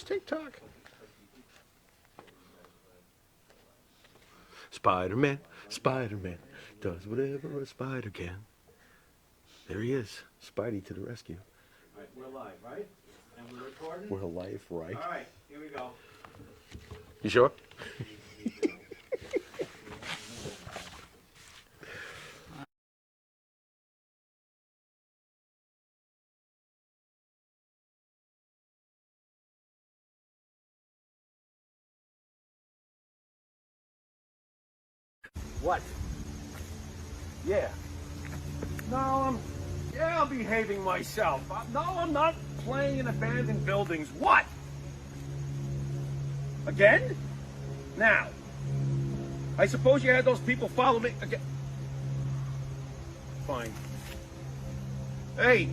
use TikTok. Spider-Man, Spider-Man does whatever a spider can. There he is, Spidey to the rescue. All right, we're live, right? And we're recording? We're live, right? All right, here we go. You sure? What? Yeah. No, I'm behaving myself. No, I'm not playing in abandoned buildings. What? Again? Now, I suppose you had those people follow me again. Fine. Hey,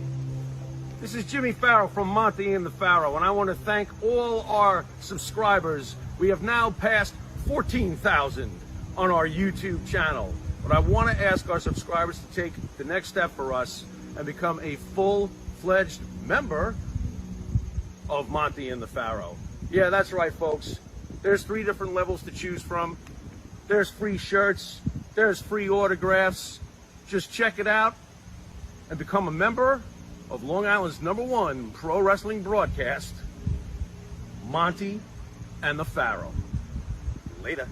this is Jimmy Farrow from Monte The Pharaoh, and I want to thank all our subscribers. We have now passed 14,000 on our YouTube channel. But I want to ask our subscribers to take the next step for us and become a full-fledged member of Monte The Pharaoh. Yeah, that's right, folks. There's 3 different levels to choose from. There's free shirts. There's free autographs. Just check it out and become a member of Long Island's #1 pro wrestling broadcast, Monte The Pharaoh. Later.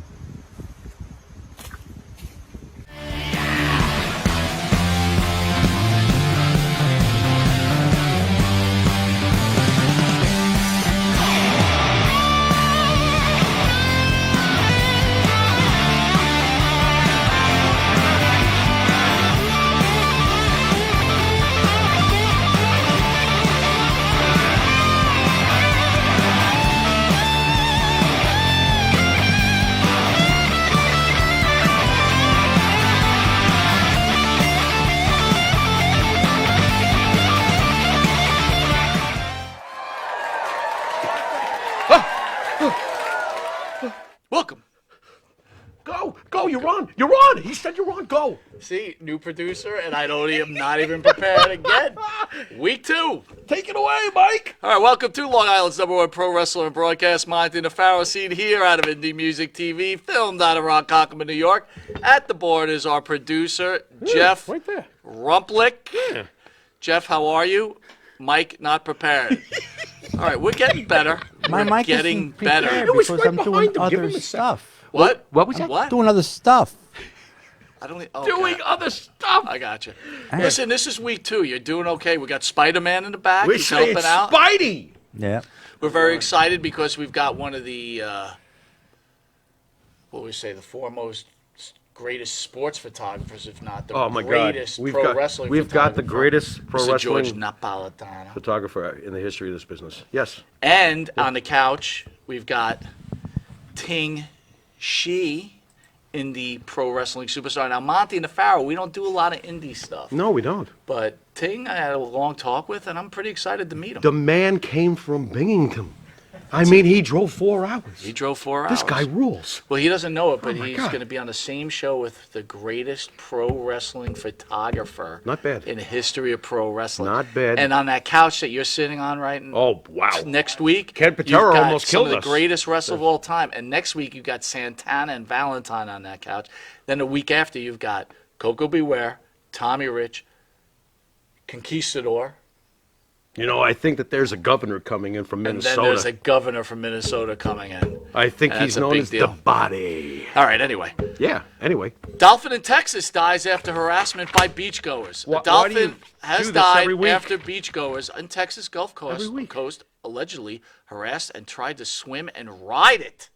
Welcome. Go, you're on. You're on. He said you're on. Go. See, new producer, and I'm not even prepared again. Week 2. Take it away, Mike. All right, welcome to Long Island's #1 pro wrestler and broadcast, Monte The Pharaoh, seen here out of Indie Music TV, filmed out of Ronkonkoma, New York. At the board is our producer, Jeff right there. Rumplick. Yeah. Jeff, how are you? Mike, not prepared. All right, we're getting better. My We're mic getting isn't prepared better. It was because right I'm behind doing him. Give other him a stuff. What? What was that? What? Doing other stuff. I don't. Okay. Doing other stuff. I got you. Listen, this is week 2. You're doing okay. We got Spider-Man in the back. We're He's saying helping out. Spidey. Yeah. We're very excited because we've got one of the, what we say, the foremost, greatest sports photographers, if not the Oh my God. greatest pro wrestling We've got the photographer. greatest pro Mr. George wrestling Napolitano. photographer in the history of this business. Yes. And on the couch, we've got Ting Shi, indie pro wrestling superstar. Now, Monte The Pharaoh, we don't do a lot of indie stuff. No, we don't. But Ting, I had a long talk with, and I'm pretty excited to meet him. The man came from Binghamton. I mean, he drove 4 hours. He drove 4 hours. This guy rules. Well, he doesn't know it, but my he's God. going to be on the same show with the greatest pro wrestling photographer Not bad. in the history of pro wrestling. Not bad. And on that couch that you're sitting on right now, Oh, wow. next week, Ken you've Patera got almost some killed of the us. greatest wrestlers of all time. And next week, you've got Santana and Valentine on that couch. Then the week after, you've got Coco Beware, Tommy Rich, Conquistador. You know, I think that there's a governor coming in from And Minnesota. then there's a governor from Minnesota coming in. I think That's he's a known big as deal. the Body. All right, anyway. Yeah, anyway. Dolphin in Texas dies after harassment by beachgoers. Why A dolphin do you has do this died every week? after beachgoers in Texas Gulf Every week. Coast allegedly harassed and tried to swim and ride it.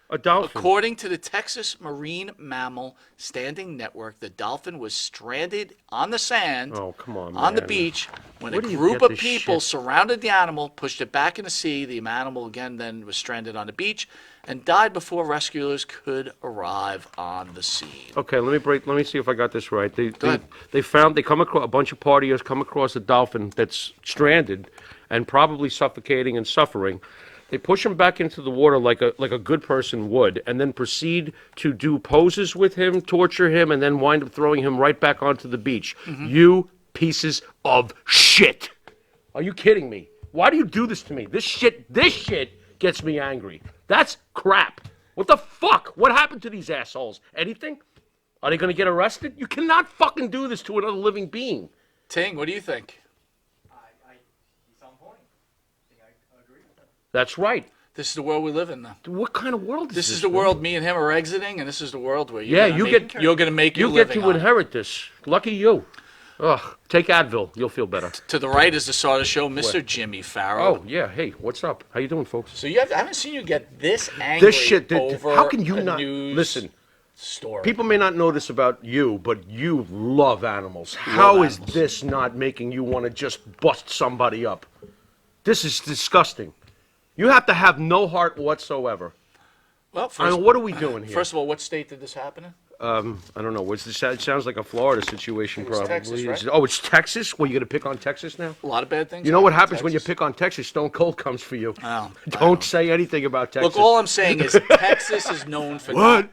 A dolphin. According to the Texas Marine Mammal Standing Network, the dolphin was stranded on the sand Oh, come on, on the man. beach when Where a do you group get of this people shit? surrounded the animal, pushed it back in the sea. The animal again then was stranded on the beach and died before rescuers could arrive on the scene. Okay, let me see if I got this right. ahead. They come across a bunch of partiers come across a dolphin that's stranded and probably suffocating and suffering. They push him back into the water like a good person would, and then proceed to do poses with him, torture him, and then wind up throwing him right back onto the beach. Mm-hmm. You pieces of shit! Are you kidding me? Why do you do this to me? This shit gets me angry. That's crap. What the fuck? What happened to these assholes? Anything? Are they going to get arrested? You cannot fucking do this to another living being. Ting, what do you think? He's on point. I agree with him. That's right. This is the world we live in now. What kind of world is this? This is the world me and him are exiting, and this is the world where Yeah, you're going to make your you get living to on it. inherit this. Lucky you. Ugh, take Advil. You'll feel better. To the right is the star of the show, Mr. Jimmy Farrow. Oh, yeah. Hey, what's up? How you doing, folks? So I haven't seen you get this angry This shit, over how can you a not... news Listen, story. people may not know this about you, but you love animals. How is this not making you want to just bust somebody up? This is disgusting. You have to have no heart whatsoever. Well, I mean, what are we doing here? First of all, what state did this happen in? I don't know. What's this? It sounds like a Florida situation, was probably. Texas, right? Oh, it's Texas? Well, you going to pick on Texas now? A lot of bad things. You know what happened in happens when you Texas. pick on Texas? Stone Cold comes for you. Oh, I Don't say anything about Texas. Look, all I'm saying is Texas is known for What?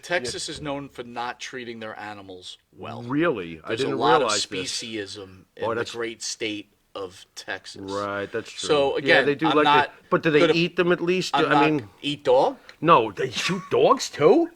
Texas is known for not treating their animals well. Really? I There's didn't a lot of realize this. speciesism in Oh, the that's- great state of Texas. Right, that's true. So, again, yeah, they do I'm like not it. But do they gonna- eat them at least? I'm I not- mean, eat dog? no, they shoot dogs too?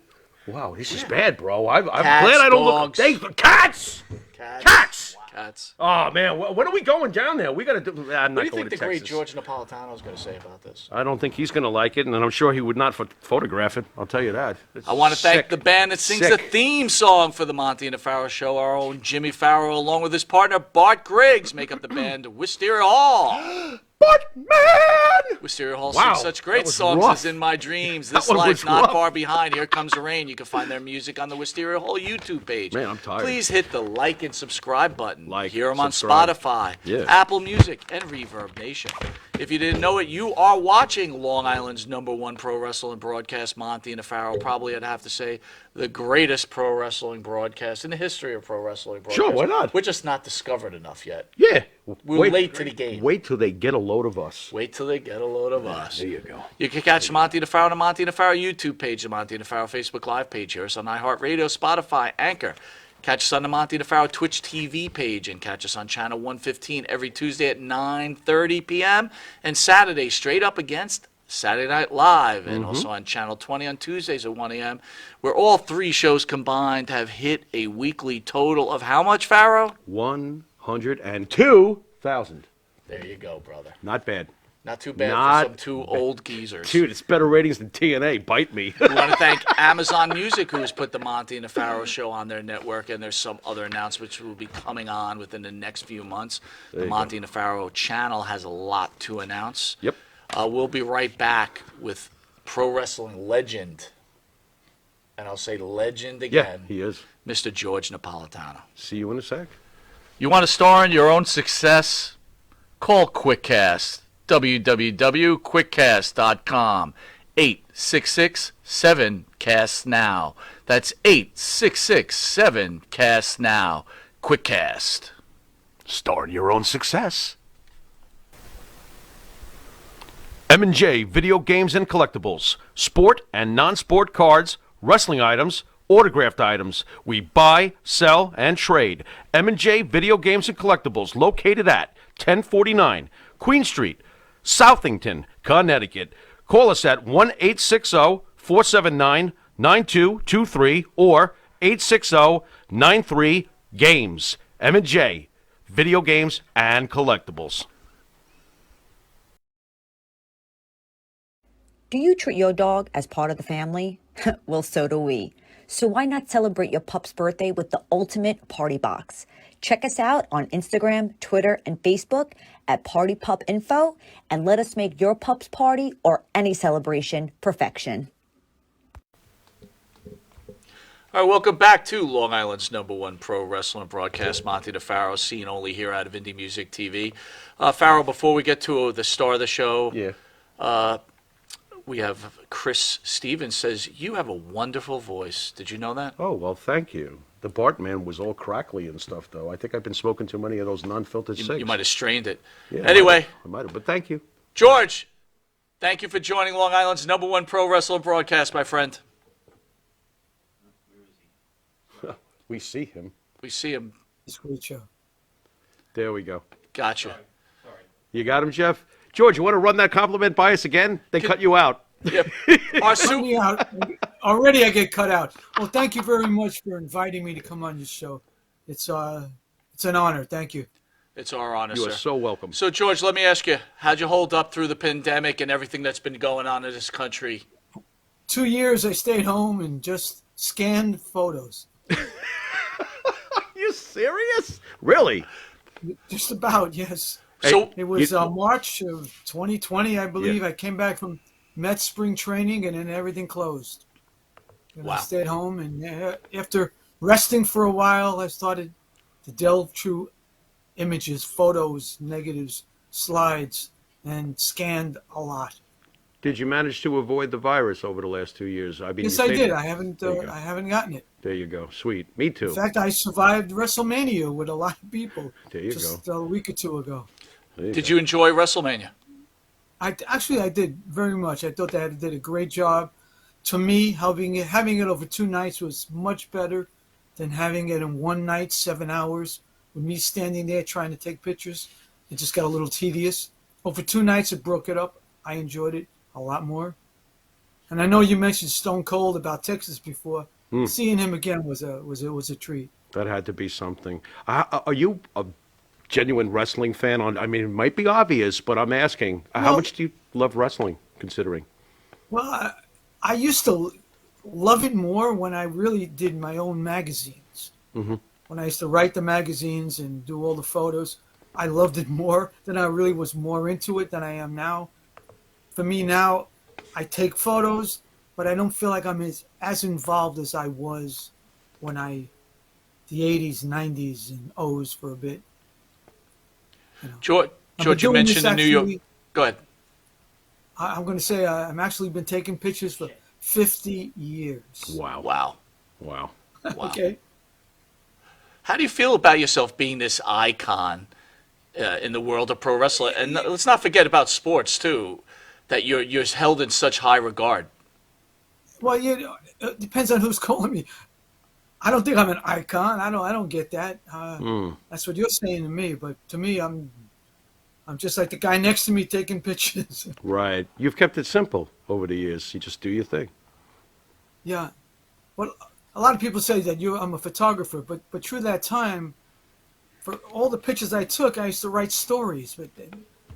Wow, this is bad, bro. I'm Cats, glad I don't dogs. look. Cats! Cats. Cats! Cats. Oh man, when are we going down there? We gotta do. I'm What not do you going think to the great Texas. George Napolitano is going to say about this? I don't think he's gonna like it, and I'm sure he would not photograph it. I'll tell you that. It's I want to thank sick. the band that sings the Sick. theme song for the Monty and the Pharaoh show. Our own Jimmy Farrow, along with his partner Bart Griggs, make up the band Wisteria Hall. Buttman! Wisteria Hall Wow, sings such that great was songs rough. as In My Dreams, That This one Life was Not rough. Far Behind, Here Comes the Rain. You can find their music on the Wisteria Hall YouTube page. Man, I'm tired. Please hit the like and subscribe button. Like, Hear them on subscribe. Spotify, Yeah. Apple Music, and Reverb Nation. If you didn't know it, you are watching Long Island's #1 pro wrestling broadcast, Monty and the Pharaoh. Probably, I'd have to say, the greatest pro wrestling broadcast in the history of pro wrestling broadcast. Sure, why not? We're just not discovered enough yet. Yeah. We're late to the game. Wait till they get a load of us. Wait till they get a load of us. There you go. You can catch Monty and the Pharaoh on the Monty and the Pharaoh YouTube page, the Monty and the Pharaoh Facebook Live page. Hear us on iHeartRadio, Spotify, Anchor. Catch us on the Monty and the Pharaoh Twitch TV page, and catch us on channel 115 every Tuesday at 9:30 p.m. and Saturday straight up against Saturday Night Live, and also on channel 20 on Tuesdays at 1 a.m., where all three shows combined have hit a weekly total of how much, Pharaoh? 102,000. There you go, brother. Not bad. Not too bad Not for some two old geezers. Dude, it's better ratings than TNA. Bite me. We want to thank Amazon Music, who has put the Monty and the Pharaoh show on their network, and there's some other announcements which will be coming on within the next few months. The you Monty and the Pharaoh channel has a lot to announce. Yep. We'll be right back with pro wrestling legend, and I'll say legend Yeah, again, he is. Mr. George Napolitano. See you in a sec. You want to star in your own success? Call QuickCast. www.quickcast.com. 866-7-CAST-NOW. That's 866-7-CAST-NOW. QuickCast. Star in your own success. M&J Video Games and Collectibles. Sport and non-sport cards, wrestling items, autographed items. We buy, sell, and trade. M&J Video Games and Collectibles, located at 1049 Queen Street, Southington, Connecticut. Call us at 1-860-479-9223 or 860-93-GAMES. M&J Video Games and Collectibles. Do you treat your dog as part of the family? Well, so do we. So why not celebrate your pup's birthday with the ultimate party box? Check us out on Instagram, Twitter, and Facebook at Party Pup Info, and let us make your pup's party or any celebration perfection. All right, welcome back to Long Island's #1 pro wrestling broadcast, Monty the Pharaoh, seen only here out of Indie Music TV. Pharaoh, before we get to the star of the show, we have Chris Stevens says, you have a wonderful voice. Did you know that? Oh, well, thank you. The Bartman was all crackly and stuff, though. I think I've been smoking too many of those non-filtered cigs. You might have strained it. Yeah, Anyway, I might have, but thank you. George, thank you for joining Long Island's #1 pro wrestling broadcast, my friend. We see him. We see him. It's a great show. There we go. Gotcha. You got him, Jeff? George, you want to run that compliment by us again? They cut you out. Yep. Our Cut me out. Already I get cut out. Well, thank you very much for inviting me to come on your show. It's an honor. Thank you. It's our honor, You sir. are so welcome. So, George, let me ask you, how'd you hold up through the pandemic and everything that's been going on in this country? 2 years I stayed home and just scanned photos. Are you serious? Really? Just about, yes. So, It was March of 2020, I believe. I came back from Met spring training, and then everything closed. And Wow. I stayed home, and after resting for a while, I started to delve through images, photos, negatives, slides, and scanned a lot. Did you manage to avoid the virus over the last 2 years? I mean, Yes, you I stayed- did. There you go. I haven't gotten it. There you go. Sweet. Me too. In fact, I survived WrestleMania with a lot of people There you just a week or two ago. There did go. you enjoy WrestleMania? I did very much. I thought they did a great job. To me, having it over 2 nights was much better than having it in one night, 7 hours, with me standing there trying to take pictures. It just got a little tedious. Over 2 nights, it broke it up. I enjoyed it a lot more. And I know you mentioned Stone Cold about Texas before. Seeing him again was a treat. That had to be something. Are you a genuine wrestling fan? I mean, it might be obvious, but I'm asking. How Well- much do you love wrestling, considering? Well, I used to love it more when I really did my own magazines. Mm-hmm. When I used to write the magazines and do all the photos, I loved it more. Then I really was more into it than I am now. For me now, I take photos, but I don't feel like I'm as involved as I was when the 80s, 90s, and O's for a bit. George, I've been George, you doing mentioned this the New York. actually- Go ahead. I'm going to say I'm actually been taking pictures for 50 years. Wow. Wow. Wow. Wow. Okay. How do you feel about yourself being this icon in the world of pro wrestling? And let's not forget about sports too, that you're held in such high regard. Well, it depends on who's calling me. I don't think I'm an icon. I don't get that. That's what you're saying to me. But to me, I'm just like the guy next to me taking pictures. Right. You've kept it simple over the years. You just do your thing. Yeah. Well, a lot of people say that I'm a photographer, but through that time, for all the pictures I took, I used to write stories. But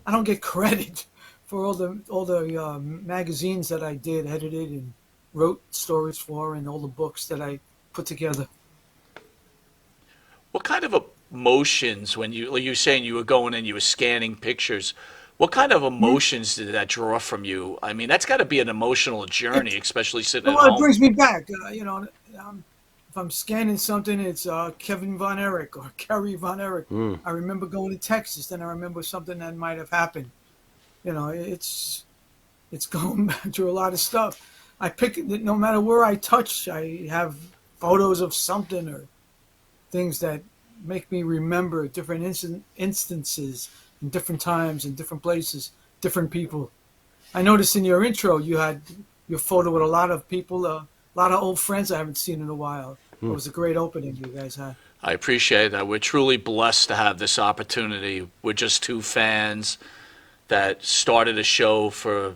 I don't get credit for all the magazines that I did, edited, and wrote stories for, and all the books that I put together. What kind of emotions when you were saying you were going and you were scanning pictures? What kind of emotions did that draw from you? I mean, that's got to be an emotional journey, especially sitting at Well, it home. brings me back. If I'm scanning something, it's Kevin Von Erich or Kerry Von Erich. I remember going to Texas, then I remember something that might have happened. It's going back to a lot of stuff. I pick it, no matter where I touch, I have photos of something or things that make me remember different instances in different times, in different places, different people. I noticed in your intro you had your photo with a lot of people, a lot of old friends I haven't seen in a while. It was a great opening you guys had. I appreciate that. We're truly blessed to have this opportunity. We're just two fans that started a show for,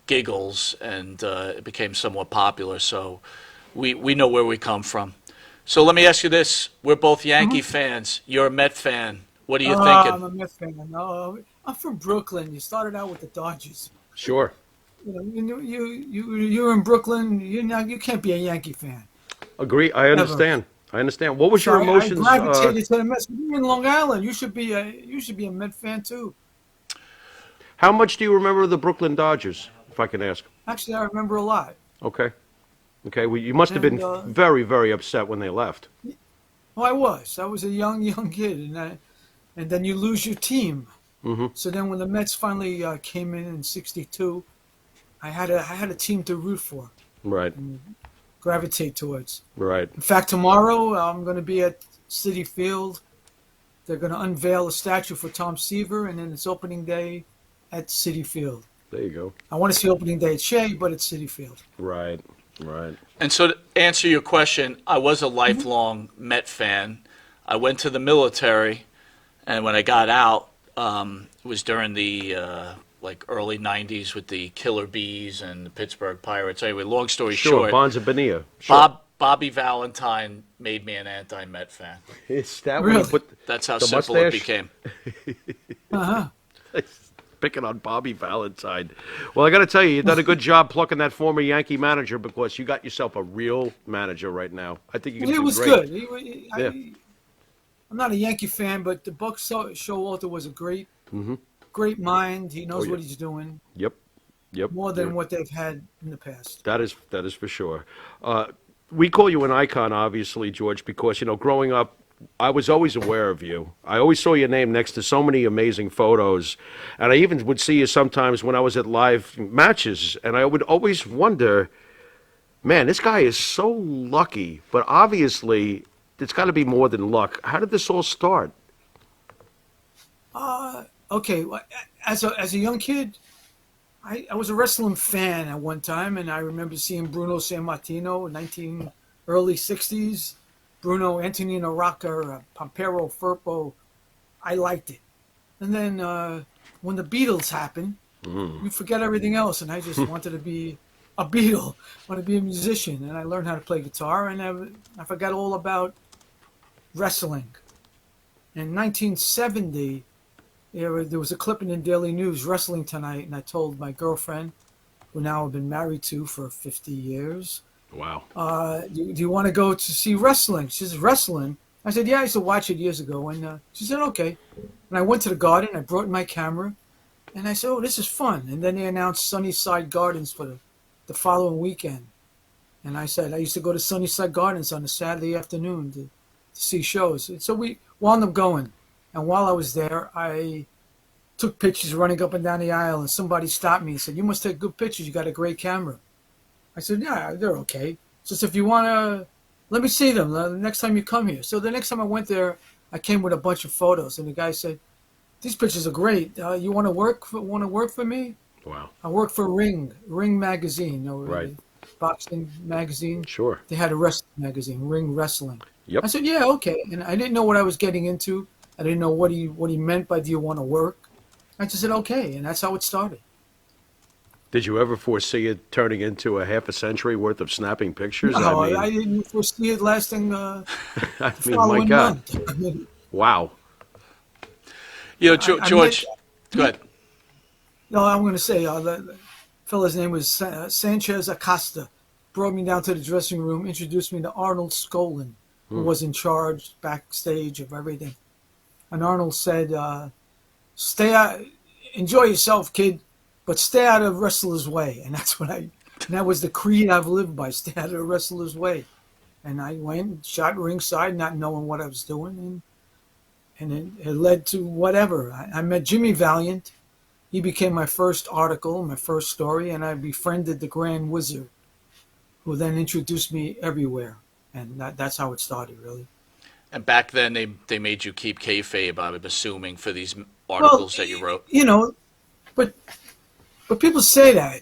giggles, and it became somewhat popular. So we know where we come from. So let me ask you this. We're both Yankee fans. You're a Met fan. What are you thinking? I'm a Mets fan. No, I'm from Brooklyn. You started out with the Dodgers. Sure. You're in Brooklyn. You can't be a Yankee fan. Agree. I understand. I understand. What was your So emotions? I gravitated to the Mets. You're in Long Island. You should be a Met fan too. How much do you remember of the Brooklyn Dodgers, if I can ask? Actually, I remember a lot. Okay. Okay. Well, you must have been And, very, very upset when they left. Oh, I was. I was a young kid, and then you lose your team. Mm-hmm. So then, when the Mets finally came in '62, I had a team to root for, Right. gravitate towards. Right. In fact, tomorrow I'm going to be at Citi Field. They're going to unveil a statue for Tom Seaver, and then it's opening day at Citi Field. There you go. I want to see opening day at Shea, but it's Citi Field. Right. Right. And so to answer your question, I was a lifelong Met fan. I went to the military, and when I got out, It was during the like early '90s with the Killer Bees and the Pittsburgh Pirates. Anyway, long story Sure, short, Bonds of Bonilla. Sure. Bobby Valentine made me an anti-Met fan. Is that when Really? you put That's how the simple it mustache? became. Uh-huh. Picking on Bobby Valentine. Well, I got to tell you done a good job plucking that former Yankee manager because you got yourself a real manager right now. I think you can Well, do it was great. good. Yeah. I'm not a Yankee fan, but the Buck Showalter was a great mind. He knows Oh, yeah. what he's doing Yep. Yep. more than You're- what they've had in the past. That is for sure. We call you an icon, obviously, George, because growing up, I was always aware of you. I always saw your name next to so many amazing photos, and I even would see you sometimes when I was at live matches, and I would always wonder, man, this guy is so lucky. But obviously, it's got to be more than luck. How did this all start? Okay, well, as a young kid, I was a wrestling fan at one time, and I remember seeing Bruno Sammartino in early '60s, Bruno Antonino Rocca, Pampero Firpo. I liked it, and then when the Beatles happened, you forget everything else, and I just wanted to be a Beatle, wanted to be a musician, and I learned how to play guitar, and I forgot all about wrestling. In 1970. There was a clipping in Daily News, Wrestling Tonight, and I told my girlfriend, who now I've been married to for 50 years, Wow. do you want to go to see wrestling? She says, wrestling? I said, yeah, I used to watch it years ago. And she said, okay. And I went to the garden, I brought my camera, and I said, oh, this is fun. And then they announced Sunnyside Gardens for the following weekend. And I said, I used to go to Sunnyside Gardens on a Saturday afternoon to see shows. And so we wound up going. And while I was there, I took pictures running up and down the aisle, and somebody stopped me and said, you must take good pictures. You got a great camera. I said, yeah, they're okay. So if you want to, let me see them the next time you come here. So the next time I went there, I came with a bunch of photos, and the guy said, these pictures are great. You want to work for me? Wow. I worked for Ring magazine, Right. boxing magazine. Sure. They had a wrestling magazine, Ring Wrestling. Yep. I said, yeah, okay. And I didn't know what I was getting into. I didn't know what he meant by do you want to work. I just said, okay. And that's how it started. Did you ever foresee it turning into a half a century worth of snapping pictures? No, I mean, I didn't foresee it lasting I the mean, my following God. month. I mean, Wow. George, go ahead. no, I'm going to say the fellow's name was Sanchez Acosta. Brought me down to the dressing room, introduced me to Arnold Skolin, who was in charge backstage of everything. And Arnold said, "Stay out, enjoy yourself, kid, but stay out of wrestler's way." And that was the creed I've lived by: stay out of the wrestler's way. And I went and shot ringside, not knowing what I was doing, and it led to whatever. I met Jimmy Valiant. He became my first article, my first story, and I befriended the Grand Wizard, who then introduced me everywhere. And that's how it started, really. And back then, they made you keep kayfabe, I'm assuming, for these articles that you wrote. But people say that,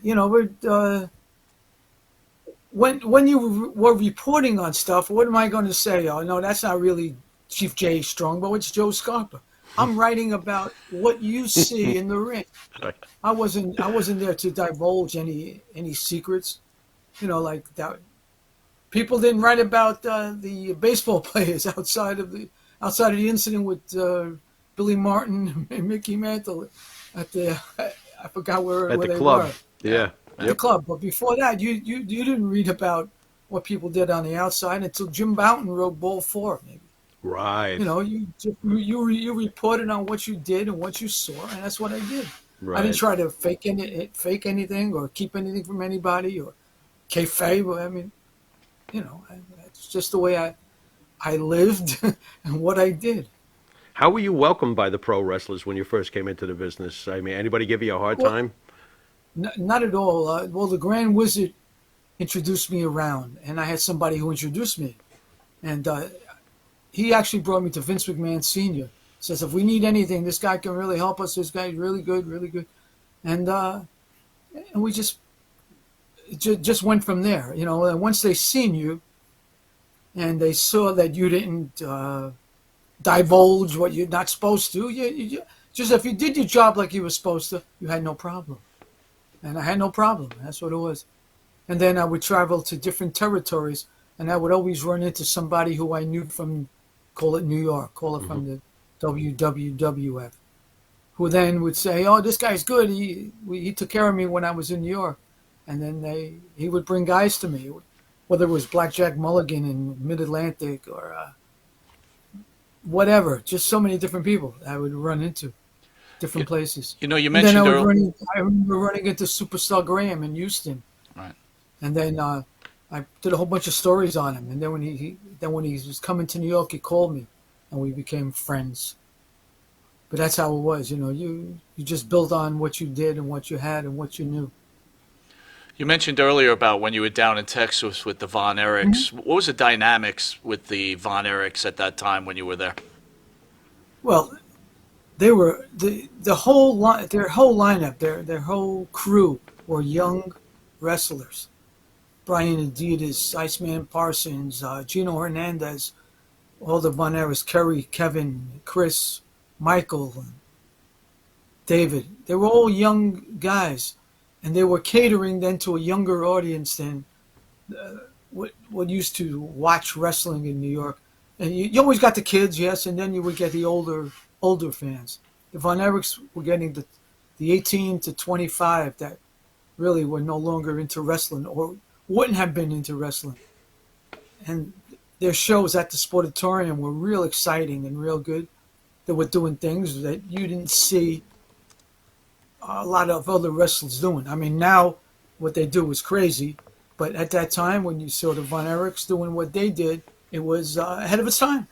when you were reporting on stuff, what am I going to say? Oh, no, that's not really Chief Jay Strongbow. It's Joe Scarpa. I'm writing about what you see in the ring. Right. I wasn't there to divulge any secrets, like that. People didn't write about the baseball players outside of the incident with Billy Martin and Mickey Mantle at I forgot where At they the club. were. Yeah. At the club. But before that, you didn't read about what people did on the outside until Jim Bouton wrote Ball 4, maybe. Right. You reported on what you did and what you saw, and that's what I did. Right. I didn't try to fake anything or keep anything from anybody or kayfabe. I mean, it's just the way I lived and what I did. How were you welcomed by the pro wrestlers when you first came into the business? I mean, anybody give you a hard time? Not at all. Well, the Grand Wizard introduced me around, and I had somebody who introduced me. And he actually brought me to Vince McMahon Sr. Says, if we need anything, this guy can really help us. This guy's really good, really good. And we just went from there. And once they seen you and they saw that you didn't divulge what you're not supposed to, Just if you did your job like you were supposed to, you had no problem. And I had no problem. That's what it was. And then I would travel to different territories, and I would always run into somebody who I knew from, call it New York, call it from the WWWF, who then would say, "Oh, this guy's good. He took care of me when I was in New York." And then he would bring guys to me, whether it was Blackjack Mulligan in Mid-Atlantic or whatever. Just so many different people I would run into, different places. You know, you And then mentioned I earlier. remember running into Superstar Graham in Houston. Right. And then I did a whole bunch of stories on him. And then when he was coming to New York, he called me, and we became friends. But that's how it was, you know. You just build on what you did and what you had and what you knew. You mentioned earlier about when you were down in Texas with the Von Erichs. What was the dynamics with the Von Erichs at that time when you were there? Well, they were their whole lineup, their whole crew were young wrestlers. Brian Adidas, Iceman Parsons, Gino Hernandez, all the Von Erichs, Kerry, Kevin, Chris, Michael, David. They were all young guys, and they were catering then to a younger audience than what used to watch wrestling in New York. And you always got the kids, yes, and then you would get the older fans. The Von Erichs were getting the 18 to 25 that really were no longer into wrestling or wouldn't have been into wrestling. And their shows at the Sportatorium were real exciting and real good. They were doing things that you didn't see a lot of other wrestlers doing. I mean, now what they do is crazy, but at that time when you saw the Von Erichs doing what they did, it was ahead of its time.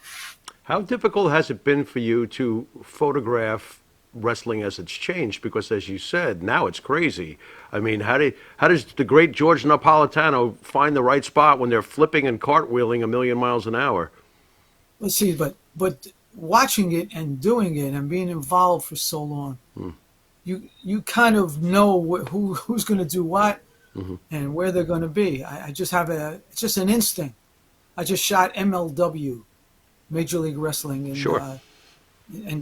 How difficult has it been for you to photograph wrestling as it's changed? Because as you said, now it's crazy. I mean, how does the great George Napolitano find the right spot when they're flipping and cartwheeling a million miles an hour? Let's see, but watching it and doing it and being involved for so long, you kind of know who's going to do what and where they're going to be. I just have it's just an instinct. I just shot MLW, Major League Wrestling, in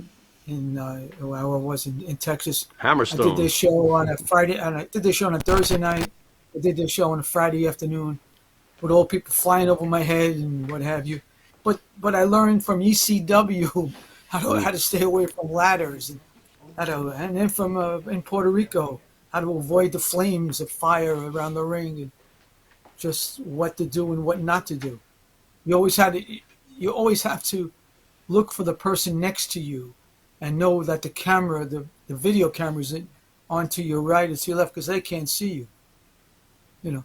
where I was in Texas. Hammerstone. I did this show on a Friday, and I did this show on a Thursday night. I did this show on a Friday afternoon, with all people flying over my head and what have you. But I learned from ECW how to stay away from ladders, and then from in Puerto Rico how to avoid the flames of fire around the ring, and just what to do and what not to do. You always have to look for the person next to you, and know that the camera, the video camera's on to your right or to your left, because they can't see you. You know,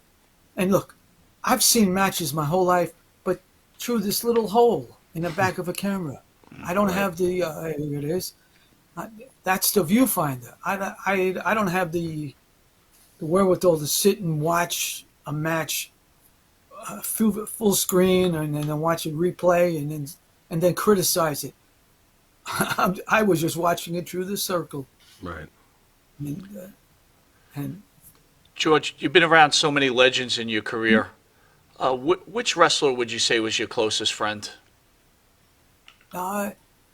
and look, I've seen matches my whole life, but through this little hole in the back of a camera. I don't have the here it is. That's the viewfinder. I don't have the wherewithal to sit and watch a match full screen and then watch it replay and then criticize it. I was just watching it through the circle. Right. And George, you've been around so many legends in your career. Which wrestler would you say was your closest friend?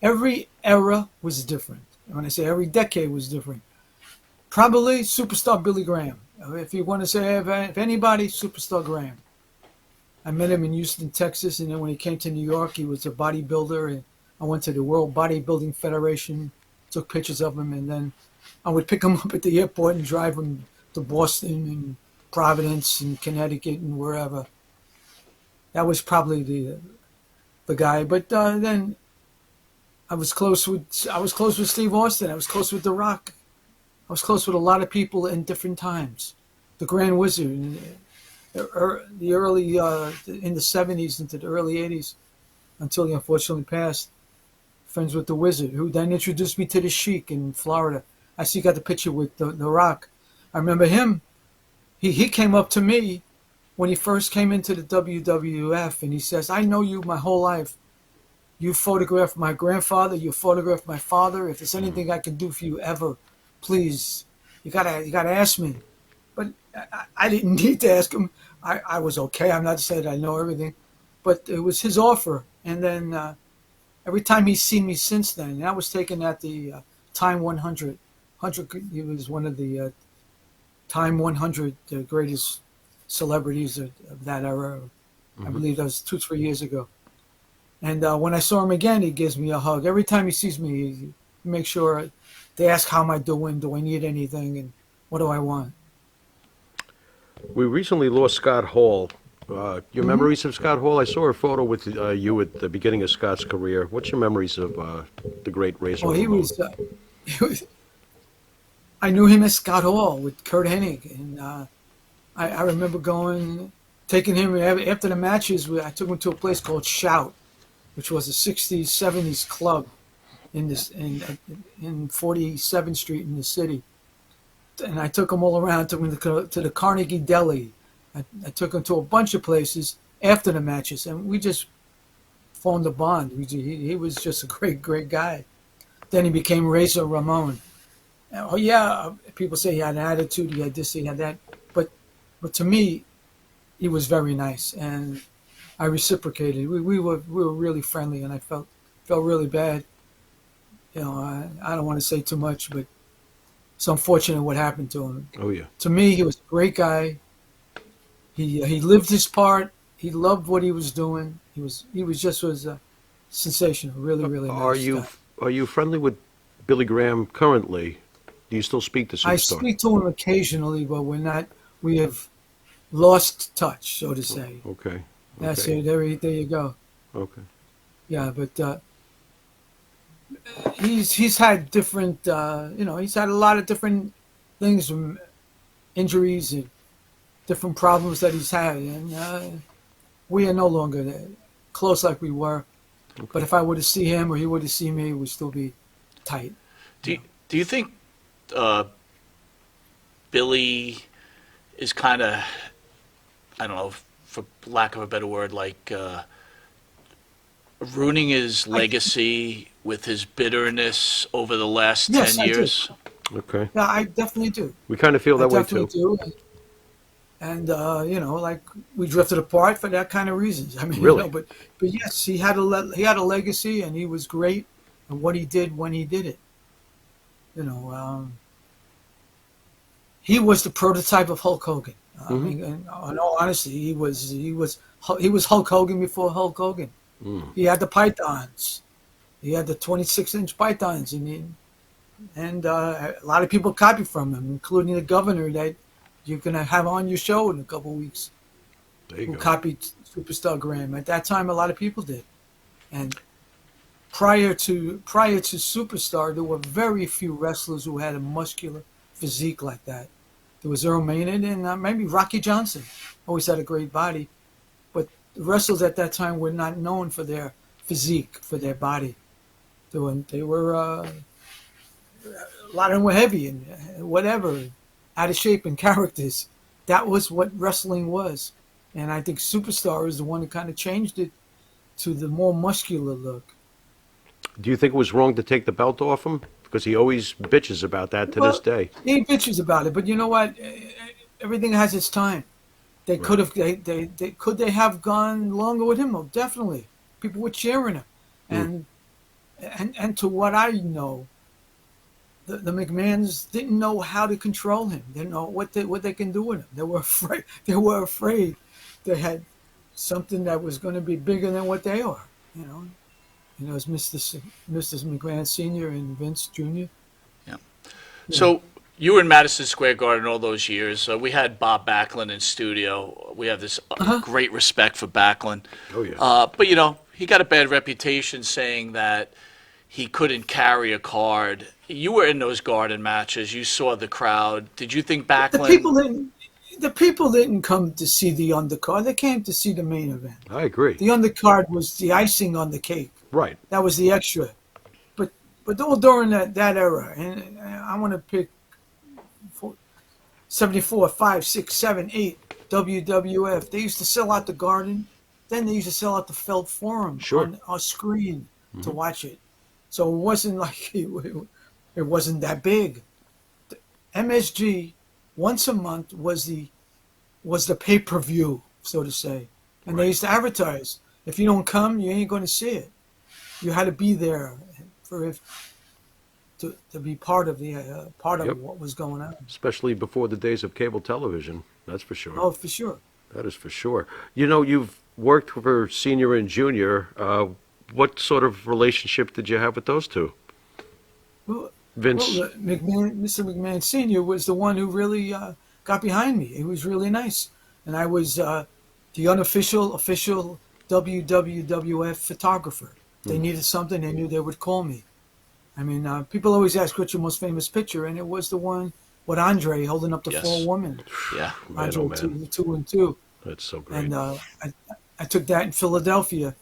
Every era was different. When I say every decade was different, probably Superstar Billy Graham. If you want to say if anybody, Superstar Graham. I met him in Houston, Texas, and then when he came to New York, he was a bodybuilder, and I went to the World Bodybuilding Federation, took pictures of him, and then I would pick him up at the airport and drive him to Boston and Providence and Connecticut and wherever. That was probably the guy. But then I was close with Steve Austin. I was close with The Rock. I was close with a lot of people in different times. The Grand Wizard, the early in the 70s into the early 80s, until he unfortunately passed. Friends with the Wizard, who then introduced me to the Sheik in Florida. I see you got the picture with the Rock. I remember him. He came up to me when he first came into the WWF, and he says, "I know you my whole life. You photographed my grandfather. You photographed my father. If there's anything I can do for you ever, please, you gotta ask me." But I didn't need to ask him. I was okay. I'm not saying I know everything, but it was his offer. And then every time he's seen me since then, and I was taken at the Time 100. He was one of the Time 100 greatest celebrities of that era. I believe that was 2-3 years ago. And when I saw him again, he gives me a hug. Every time he sees me, he makes sure they ask how am I doing, do I need anything, and what do I want. We recently lost Scott Hall. Your memories of Scott Hall? I saw a photo with you at the beginning of Scott's career. What's your memories of the great Razor Oh, Ramon? he was. I knew him as Scott Hall with Kurt Hennig, and I remember taking him after the matches. I took him to a place called Shout, which was a 60s, 70s club in 47th Street in the city. And I took him all around. Took him to the Carnegie Deli. I took him to a bunch of places after the matches, and we just formed a bond. He was just a great, great guy. Then he became Razor Ramon. Oh yeah, people say he had an attitude. He had this, he had that. But to me, he was very nice, and I reciprocated. We were really friendly, and I felt really bad. You know, I don't want to say too much, but it's unfortunate what happened to him. Oh yeah. To me, he was a great guy. He lived his part. He loved what he was doing. He was sensational. Really, really nice guy. Are you friendly with Billy Graham currently? Do you still speak to Superstar? I speak to him occasionally, but we're not. We have lost touch, so to say. Okay. That's Okay. it. There you go. Okay. Yeah, but he's had different. He's had a lot of different things, from injuries and different problems that he's had, and we are no longer close like we were. Okay. But if I were to see him or he were to see me, we'd still be tight. Do you think Billy is kind of, I don't know, for lack of a better word, like ruining his legacy with his bitterness over the last Yes, 10 I do. years? Okay. Yeah, I definitely do. We kind of feel that way too. Do. And like we drifted apart for that kind of reasons. I mean, Really? but yes, he had a legacy, and he was great at what he did when he did it. He was the prototype of Hulk Hogan. I mean, in all honesty, he was Hulk Hogan before Hulk Hogan. He had the pythons. He had the 26-inch pythons, and a lot of people copied from him, including the governor that you're going to have on your show in a couple of weeks, There you who go. copied Superstar Graham. At that time, a lot of people did. And prior to Superstar, there were very few wrestlers who had a muscular physique like that. There was Earl Maynard and maybe Rocky Johnson. Always had a great body. But the wrestlers at that time were not known for their physique, for their body. They were a lot of them were heavy and whatever, out of shape and characters. That was what wrestling was. And I think Superstar is the one that kind of changed it to the more muscular look. Do you think it was wrong to take the belt off him? Because he always bitches about that to this day. He bitches about it, but you know what? Everything has its time. They could have could they have gone longer with him? Oh, definitely. People were cheering him, and to what I know, the McMahons didn't know how to control him. They didn't know what they can do with him. They were afraid. They were afraid. They had something that was going to be bigger than what they are. It's Mr. McMahon Sr. and Vince Jr. Yeah. So you were in Madison Square Garden all those years. We had Bob Backlund in studio. We have this great respect for Backlund. Oh, yeah. But, he got a bad reputation saying that he couldn't carry a card. You were in those Garden matches. You saw the crowd. Did you think Backlund... The people didn't come to see the undercard. They came to see the main event. I agree. The undercard was the icing on the cake. Right. That was the extra. But all during that era, and I want to pick 74, 5, 6, 7, 8, WWF. They used to sell out the Garden. Then they used to sell out the Felt Forum on our screen to watch it. So it wasn't like it wasn't that big. The MSG once a month was the pay-per-view, so to say. And they used to advertise, if you don't come, you ain't going to see it. You had to be there. to be part of the part of Yep. what was going on. Especially before the days of cable television. That's for sure. Oh, for sure. That is for sure. You know, you've worked for Senior and Junior. What sort of relationship did you have with those two? Well, Vince. well, Mr. McMahon Senior was the one who really got behind me. He was really nice, and I was the unofficial official WWF photographer. They needed something, they knew they would call me. I mean, people always ask what's your most famous picture, and it was the one with Andre holding up the Yes. four women. Yeah. Man, Andre oh, man. two and two. That's so great. And I took that in Philadelphia.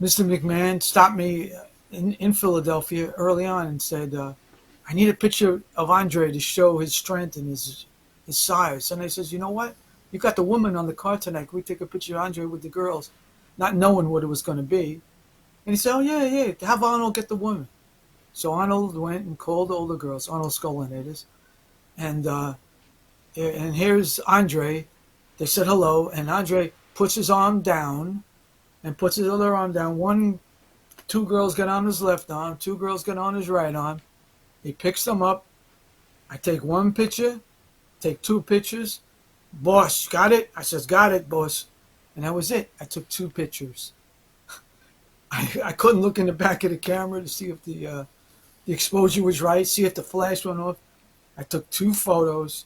Mr. McMahon stopped me in Philadelphia early on and said, I need a picture of Andre to show his strength and his size. And I says, you know what? You got the woman on the car tonight. Can we take a picture of Andre with the girls? Not knowing what it was going to be. And he said, oh, yeah. Have Arnold get the woman. So Arnold went and called all the girls, Arnold Skolin it is. And here's Andre. They said hello, and Andre puts his arm down and puts his other arm down. Two girls get on his left arm, two girls get on his right arm. He picks them up. I take one picture, take two pictures. Boss, got it? I says, got it, boss. And that was it. I took two pictures. I couldn't look in the back of the camera to see if the exposure was right, see if the flash went off. I took two photos,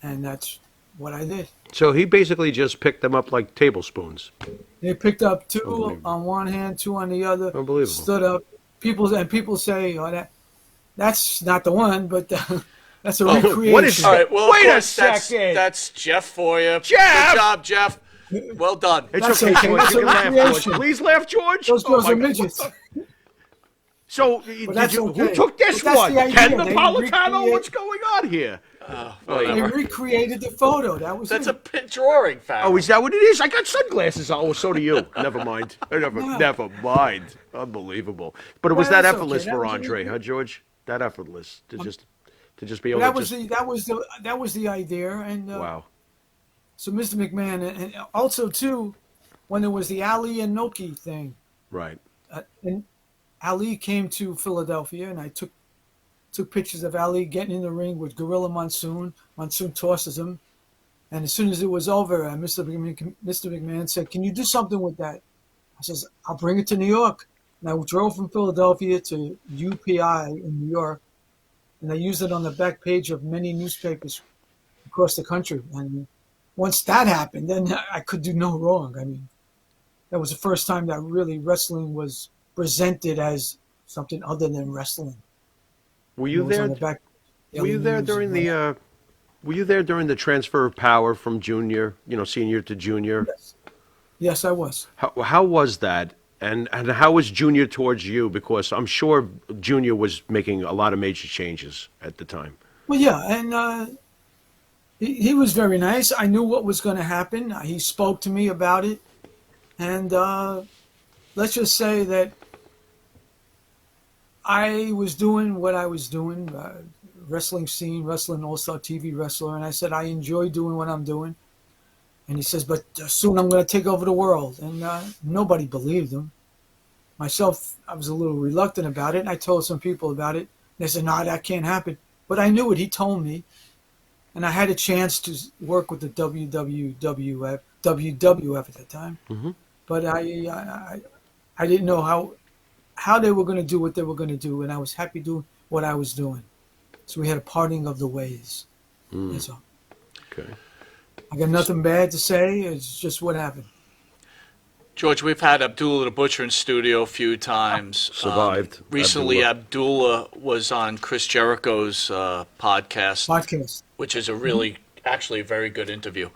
and that's what I did. So he basically just picked them up like tablespoons. They picked up two Unbelievable. on one hand, two on the other. Unbelievable. Stood up. People say, "Oh, that's not the one," but that's a recreation. what is- All right. Well, Wait of a course, second. That's Jeff for you. Jeff! Good job, Jeff. Well done. It's That's okay, okay. George. That's You a can laugh, recreation. George. Please laugh, George. Those Oh, girls my are God. midgets. So, that's who okay. took this But that's one? the idea. Ken They Napolitano? recreate- What's going on here? They Whatever. recreated the photo. That was That's it. a pit drawing, Farrell. Oh, is that what it is? I got sunglasses on. Oh, so do you. Never mind. Never mind. Unbelievable. But it was Well, that that's okay. effortless That for was Andre, really- huh, George? That effortless to just be able that to was just that was the idea. And wow. so Mr. McMahon, and also too, when there was the Ali and Noki thing, Right. and Ali came to Philadelphia, and I took pictures of Ali getting in the ring with Gorilla Monsoon. Monsoon tosses him, and as soon as it was over, Mr. McMahon said, "Can you do something with that?" I says, "I'll bring it to New York." And I drove from Philadelphia to UPI in New York, and I used it on the back page of many newspapers across the country. And once that happened, then I could do no wrong. I mean, that was the first time that really wrestling was presented as something other than wrestling. Were It you was there? on the back. Were you there during the were you there during the transfer of power from junior, senior to junior? Yes, I was. How was that? And how was Junior towards you? Because I'm sure Junior was making a lot of major changes at the time. Well, yeah, and he was very nice. I knew what was going to happen. He spoke to me about it, and let's just say that I was doing what I was doing, wrestling scene, wrestling all-star TV wrestler, and I said I enjoy doing what I'm doing. And he says, but soon I'm going to take over the world. And nobody believed him. Myself, I was a little reluctant about it, and I told some people about it. They said, no, that can't happen. But I knew it. He told me. And I had a chance to work with the WWF at that time. Mm-hmm. But I didn't know how they were going to do what they were going to do, and I was happy doing what I was doing. So we had a parting of the ways. That's all. Okay. I got nothing bad to say. It's just what happened. George, we've had Abdullah the Butcher in studio a few times. Survived. Recently, Abdullah was on Chris Jericho's podcast, which is a really, actually a very good interview.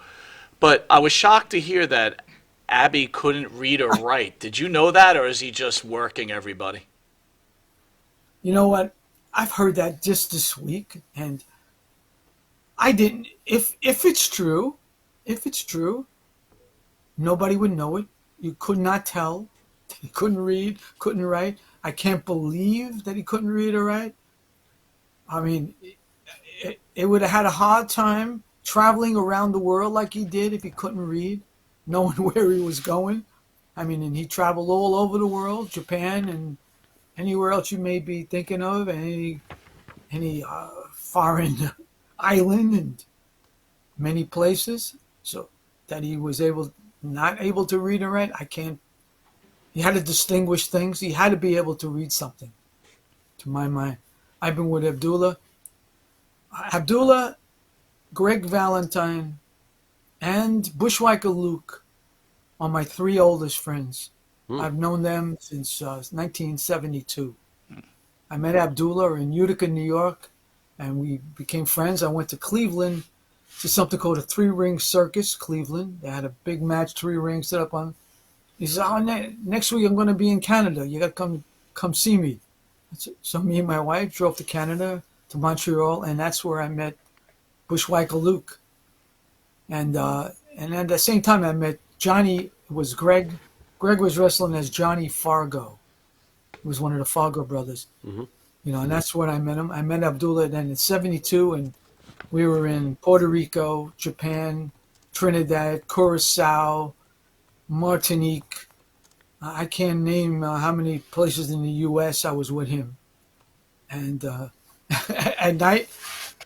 But I was shocked to hear that Abby couldn't read or write. Did you know that, or is he just working everybody? You know what? I've heard that just this week, and I didn't. If it's true, nobody would know it. You could not tell. He couldn't read, couldn't write. I can't believe that he couldn't read or write. I mean, it would have had a hard time traveling around the world like he did if he couldn't read, knowing where he was going. I mean, and he traveled all over the world, Japan and anywhere else you may be thinking of, and he any foreign island and many places. So that he was not able to read and write, I can't. He had to distinguish things. He had to be able to read something, to my mind. I've been with Abdullah. Abdullah, Greg Valentine, and Bushwhacker Luke are my three oldest friends. I've known them since 1972. I met Abdullah in Utica, New York, and we became friends. I went to Cleveland to something called a three-ring circus, Cleveland. They had a big match, three rings set up on. He said, "Oh, next week I'm going to be in Canada. You got to come see me." So me and my wife drove to Canada, to Montreal, and that's where I met Bushwhacker Luke. And at the same time I met Johnny. It was Greg. Greg was wrestling as Johnny Fargo. He was one of the Fargo brothers. And that's when I met him. I met Abdullah then in '72, and we were in Puerto Rico, Japan, Trinidad, Curacao, Martinique. I can't name how many places in the U.S. I was with him. And at night,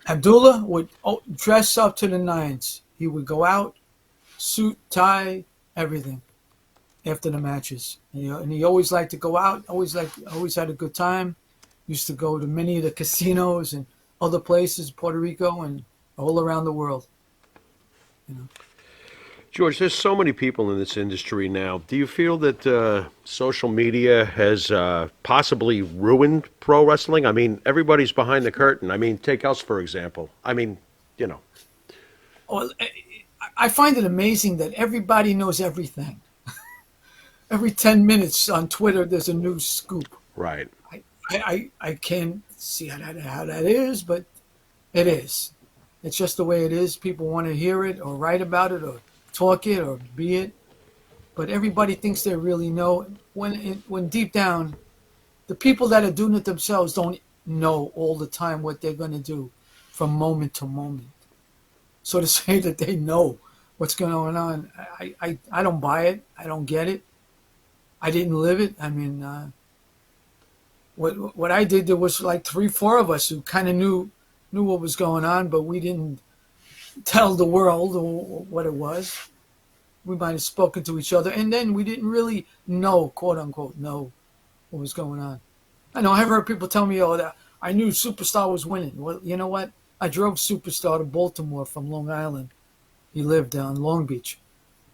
Abdullah would dress up to the nines. He would go out, suit, tie, everything after the matches. And he always liked to go out, always had a good time. Used to go to many of the casinos and other places, Puerto Rico and all around the world. George, there's so many people in this industry now. Do you feel that social media has possibly ruined pro wrestling? I mean, everybody's behind the curtain. I mean, take us, for example. I mean, Well, I find it amazing that everybody knows everything. Every 10 minutes on Twitter, there's a new scoop. Right. I can't see how that is, but it is. It's just the way it is. People want to hear it or write about it or talk it or be it. But everybody thinks they really know. When deep down, the people that are doing it themselves don't know all the time what they're going to do from moment to moment. So to say that they know what's going on, I don't buy it. I don't get it. I didn't live it. I mean, what I did, there was like 3-4 of us who kind of knew what was going on, but we didn't tell the world what it was. We might have spoken to each other, and then we didn't really know, quote unquote, know what was going on. I know I've heard people tell me, that I knew Superstar was winning. Well, you know what? I drove Superstar to Baltimore from Long Island. He lived down Long Beach,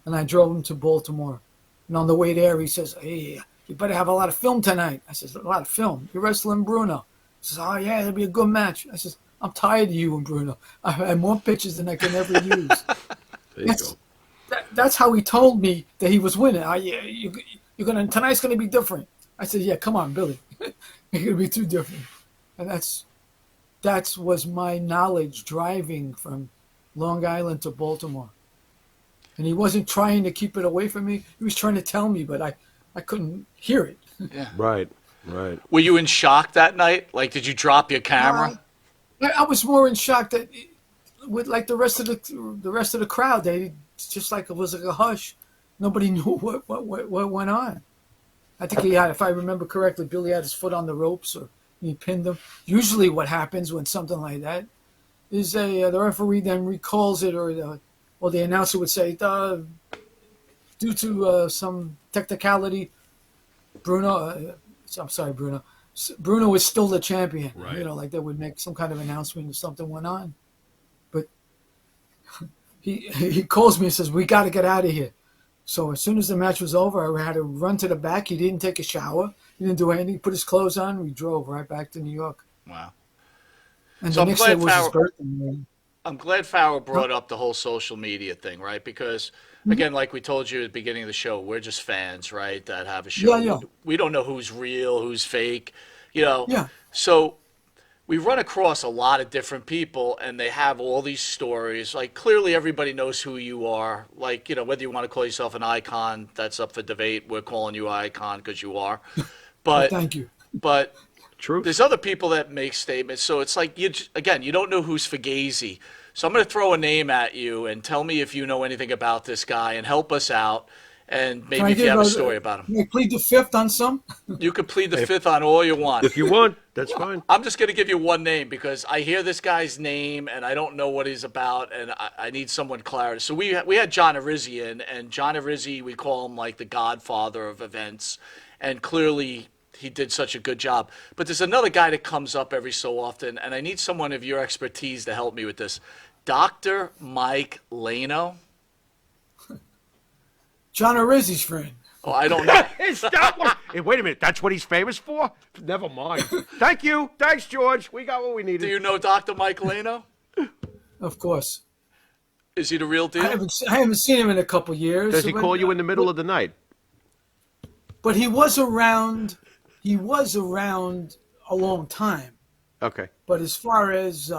and I drove him to Baltimore. And on the way there, he says, "Hey, you better have a lot of film tonight." I says, "A lot of film? You're wrestling Bruno." He says, "Oh, yeah, it'll be a good match." I says, "I'm tired of you and Bruno. I have more pictures than I can ever use." There you go. That's how he told me that he was winning. Tonight's gonna be different. I said, "Yeah, come on, Billy. It's gonna be too different." And that was my knowledge driving from Long Island to Baltimore. And he wasn't trying to keep it away from me. He was trying to tell me, but I couldn't hear it. Yeah. Right. Were you in shock that night? Like, did you drop your camera? I was more in shock that with like the rest of the crowd, they just like it was like a hush. Nobody knew what went on. I think he had, if I remember correctly, Billy had his foot on the ropes or he pinned him. Usually, what happens when something like that is the referee then recalls it, or the announcer would say, due to some technicality, Bruno. I'm sorry, Bruno. Bruno is still the champion. Right. Like they would make some kind of announcement if something went on. But he calls me and says, "We got to get out of here." So as soon as the match was over, I had to run to the back. He didn't take a shower. He didn't do anything. He put his clothes on. We drove right back to New York. Wow. And So the I'm next day glad was his Farrell- birthday. I'm glad Farrell brought up the whole social media thing, right? Because, again, like we told you at the beginning of the show, we're just fans, right, that have a show. Yeah. We don't know who's real, who's fake, Yeah. So we run across a lot of different people, and they have all these stories. Like, clearly everybody knows who you are. Like, whether you want to call yourself an icon, that's up for debate. We're calling you icon because you are. But Thank you. But True. there's other people that make statements. So it's like, you don't know who's Fugazi. So I'm going to throw a name at you and tell me if you know anything about this guy and help us out. and Can maybe I if you give have a story about him. Can I plead the fifth on some? You could plead the fifth on all you want. If you want, that's fine. I'm just going to give you one name because I hear this guy's name and I don't know what he's about, and I need someone clarity. So we had John Arizzi in, and John Arizzi, we call him like the godfather of events, and clearly he did such a good job. But there's another guy that comes up every so often, and I need someone of your expertise to help me with this. Dr. Mike Lano. John Arizzi's friend. Oh, I don't know. Is that what? Hey, wait a minute. That's what he's famous for? Never mind. Thank you. Thanks, George. We got what we needed. Do you know Dr. Mike Lano? Of course. Is he the real deal? I haven't seen him in a couple years. Does he call you in the middle of the night? But he was around. He was around a long time. Okay. But as far as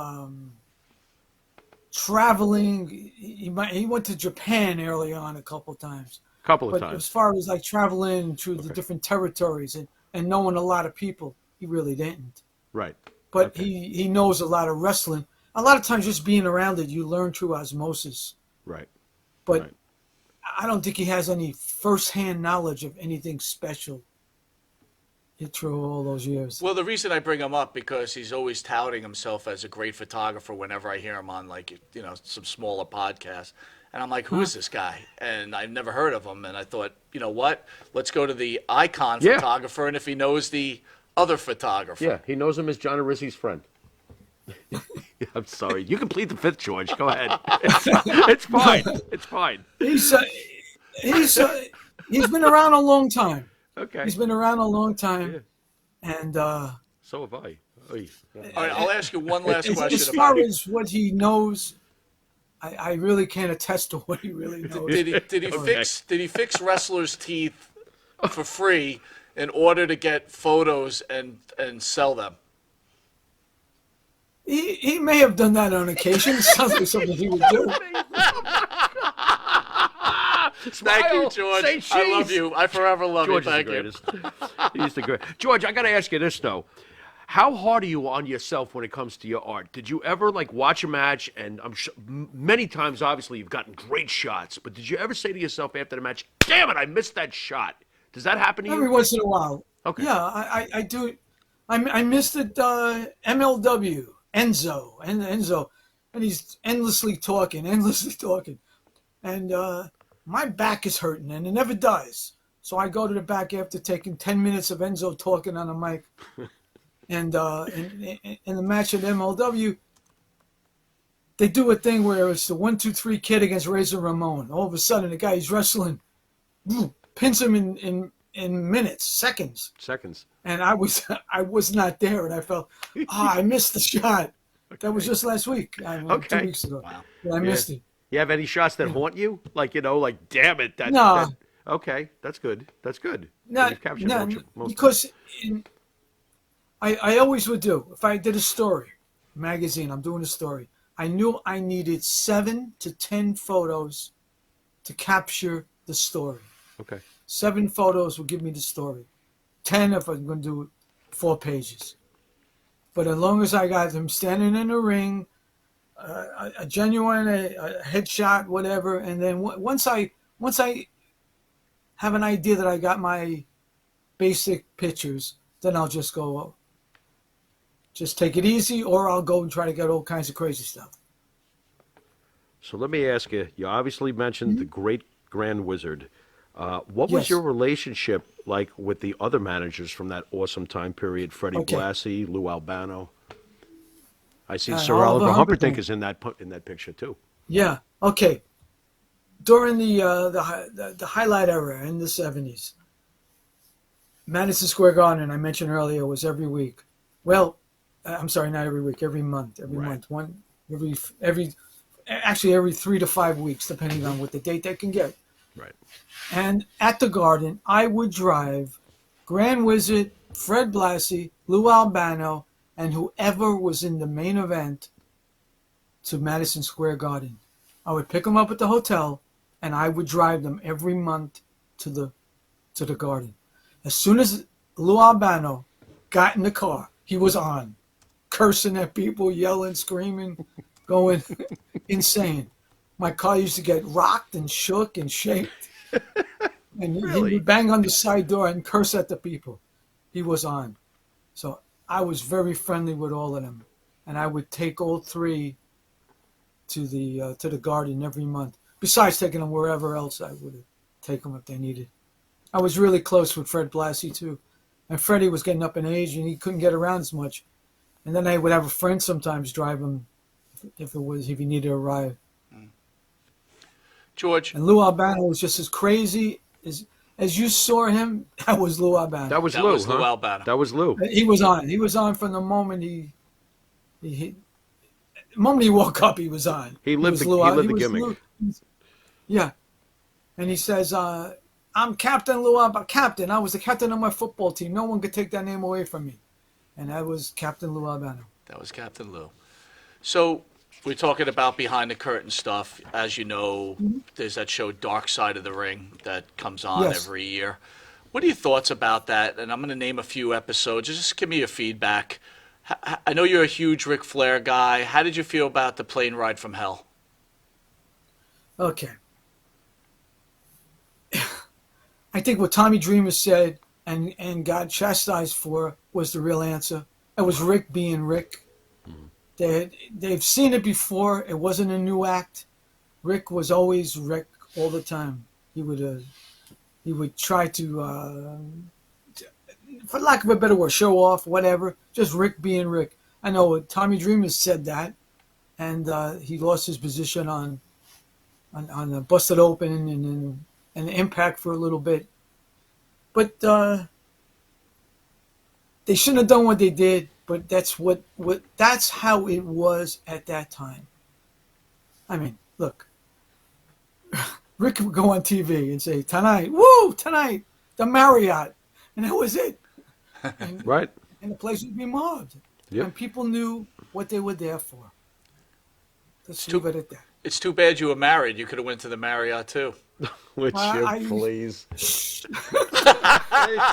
traveling, he went to Japan early on a couple times. Couple of But times. as far as like traveling through the different territories and knowing a lot of people, he really didn't. Right. But Okay. he knows a lot of wrestling. A lot of times just being around it, you learn through osmosis. Right. But Right. I don't think he has any first-hand knowledge of anything special through all those years. Well, the reason I bring him up because he's always touting himself as a great photographer whenever I hear him on like, you know, some smaller podcasts. And I'm like, who is this guy? And I've never heard of him. And I thought, you know what? Let's go to the icon Yeah. photographer, and if he knows the other photographer. Yeah, he knows him as John Arizzi's friend. I'm sorry. You can plead the fifth, George. Go ahead. It's fine. It's fine. He's been around a long time. Okay. He's been around a long time, and So have I. Oy. All right, I'll ask you one last as question far about it. as what he knows, I really can't attest to what he really knows. Did he fix wrestlers' teeth for free in order to get photos and sell them? He may have done that on occasion. Sounds like something he would do. Thank you, George. Say I love cheese. you. I forever love George you. is the Thank you. greatest. He's the great. George, I got to ask you this though. How hard are you on yourself when it comes to your art? Did you ever like watch a match, and I'm sure many times, obviously, you've gotten great shots, but did you ever say to yourself after the match, "Damn it, I missed that shot"? Does that happen to you? Every once in a while. Okay. Yeah, I do. I missed it. MLW Enzo, and he's endlessly talking, and my back is hurting, and it never does. So I go to the back after taking 10 minutes of Enzo talking on a mic. And in the match at MLW, they do a thing where it's the 1, 2, 3 kid against Razor Ramon. All of a sudden, the guy he's wrestling pins him in minutes, seconds. And I was not there, and I felt, I missed the shot. That was just last week. 2 weeks ago. Wow. But I missed it. You have any shots that haunt you? Like, like, damn it. No. Okay, that's good. That's good. No, You've captured most because I always would do. If I did a story, magazine, I'm doing a story, I knew I needed 7 to 10 photos to capture the story. Okay. 7 photos will give me the story. 10 if I'm going to do 4 pages. But as long as I got them standing in the ring, a genuine a headshot, whatever, and then once I have an idea that I got my basic pictures, then I'll just go, just take it easy, or I'll go and try to get all kinds of crazy stuff. So let me ask you, you obviously mentioned the great Grand Wizard. What was Yes. your relationship like with the other managers from that awesome time period? Freddie Okay. Blassie, Lou Albano. I see Sir Oliver Oliver Humperdinck Humperdinck. is in that picture too. Yeah. Okay. During the highlight era in the 70s, Madison Square Garden, I mentioned earlier, was every week. Well, I'm sorry, not every week, every month. Right. Every 3 to 5 weeks, depending on what the date they can get. Right. And at the Garden, I would drive Grand Wizard, Fred Blassie, Lou Albano, and whoever was in the main event to Madison Square Garden. I would pick them up at the hotel, and I would drive them every month to the Garden. As soon as Lou Albano got in the car, he was on, cursing at people, yelling, screaming, going insane. My car used to get rocked and shook and shaked. And he Really? would bang on the side door and curse at the people. He was on. So I was very friendly with all of them. And I would take all three to the garden every month. Besides taking them wherever else I would take them if they needed. I was really close with Fred Blassie too. And Freddie was getting up in age and he couldn't get around as much. And then I would have a friend sometimes drive him if he needed a ride. George, And Lou Albano was just as crazy as you saw him. That was Lou Albano. That was that Lou, was huh? Lou Albano. That was Lou. He was on. He was on from the moment the moment he woke up. He was on. He lived was the- Lou- he lived the was gimmick. Lou- yeah, and he says, "I'm Captain Lou Albano. Captain. I was the captain of my football team. No one could take that name away from me." And that was Captain Lou Albano. That was Captain Lou. So we're talking about behind the curtain stuff. As you know, there's that show Dark Side of the Ring that comes on Yes. every year. What are your thoughts about that? And I'm going to name a few episodes. Just give me your feedback. I know you're a huge Ric Flair guy. How did you feel about the plane ride from hell? Okay. I think what Tommy Dreamer said and got chastised for was the real answer. It was Rick being Rick. They've seen it before. It wasn't a new act. Rick was always Rick all the time. He would try to, for lack of a better word, show off, whatever. Just Rick being Rick. I know Tommy Dreamer said that, and he lost his position on Busted Open and Impact for a little bit. But they shouldn't have done what they did. But that's how it was at that time. I mean, look, Rick would go on TV and say, "Tonight, the Marriott," and that was it. And, Right? and the place would be mobbed. Yep. And people knew what they were there for. Let's leave it at that. It's too bad you were married. You could have went to the Marriott too. Would I- you please?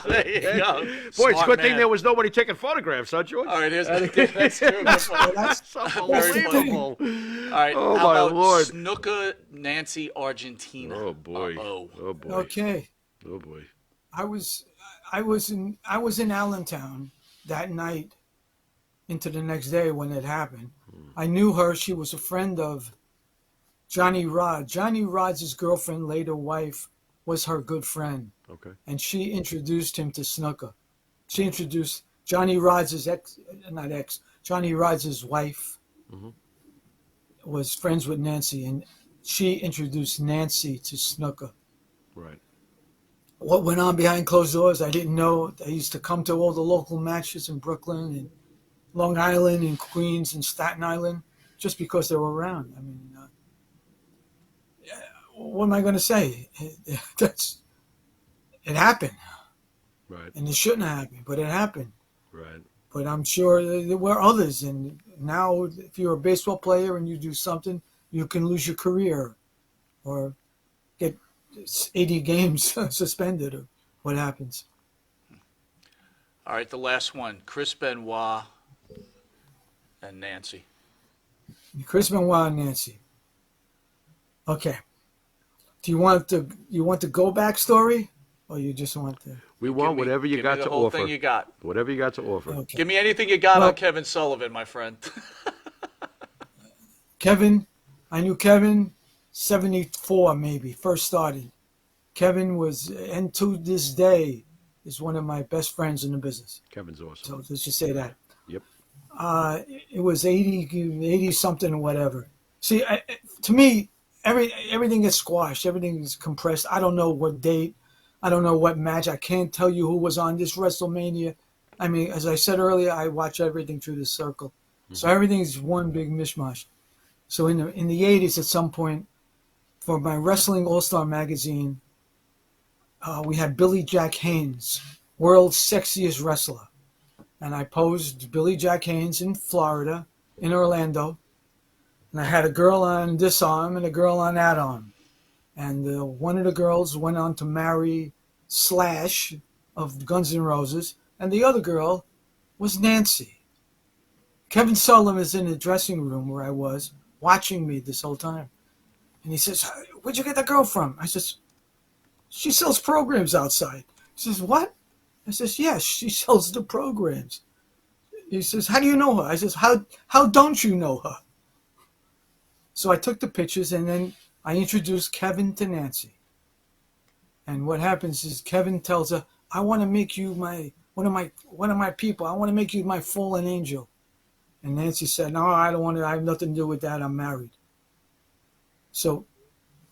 There you go. Boy, it's a Smart good thing man. there was nobody taking photographs, huh, George? All right, that's true. That's That's unbelievable. All right, Oh, how my about Lord. Snooker Nancy Argentina? Oh boy. Uh-oh. Oh boy. okay. Oh boy. I was in Allentown that night into the next day when it happened. I knew her. She was a friend of Johnny Rod. Johnny Rod's girlfriend, later wife, was her good friend. Okay. And she introduced him to snooker. She introduced Johnny Rod's Johnny Rod's wife was friends with Nancy, and she introduced Nancy to snooker. Right. What went on behind closed doors, I didn't know. They used to come to all the local matches in Brooklyn and Long Island and Queens and Staten Island just because they were around. I mean, what am I going to say? It happened, Right. and it shouldn't have happened, but it happened. Right. But I'm sure there were others, and now if you're a baseball player and you do something, you can lose your career or get 80 games suspended or what happens. All right, the last one, Chris Benoit and Nancy. Chris Benoit and Nancy. Okay. Do you want the go back story, or you just want the? We want Give me- whatever you give got me the to whole offer. thing you got. Whatever you got to offer. Okay. Give me anything you got Well- on Kevin Sullivan, my friend. Kevin, I knew Kevin 74 maybe, first started. Kevin was, and to this day, is one of my best friends in the business. Kevin's awesome. So let's just say that. Yep. It was 80 something or whatever. See, to me, everything gets squashed. Everything is compressed. I don't know what date. I don't know what match. I can't tell you who was on this WrestleMania. I mean, as I said earlier, I watch everything through the circle. So everything's one big mishmash. So in the 80s, at some point, for my Wrestling All-Star magazine, we had Billy Jack Haynes, world's sexiest wrestler. And I posed Billy Jack Haynes in Florida, in Orlando. And I had a girl on this arm and a girl on that arm. And one of the girls went on to marry Slash of Guns N' Roses. And the other girl was Nancy. Kevin Sullivan is in the dressing room where I was, watching me this whole time. And he says, "Where'd you get that girl from?" I says, she sells programs outside. He says, what? I says, yes, she sells the programs. He says, how do you know her? I says, how don't you know her? So I took the pictures and then I introduced Kevin to Nancy. And what happens is Kevin tells her, I want to make you one of my people. I want to make you my fallen angel. And Nancy said, no, I don't want to. I have nothing to do with that. I'm married. So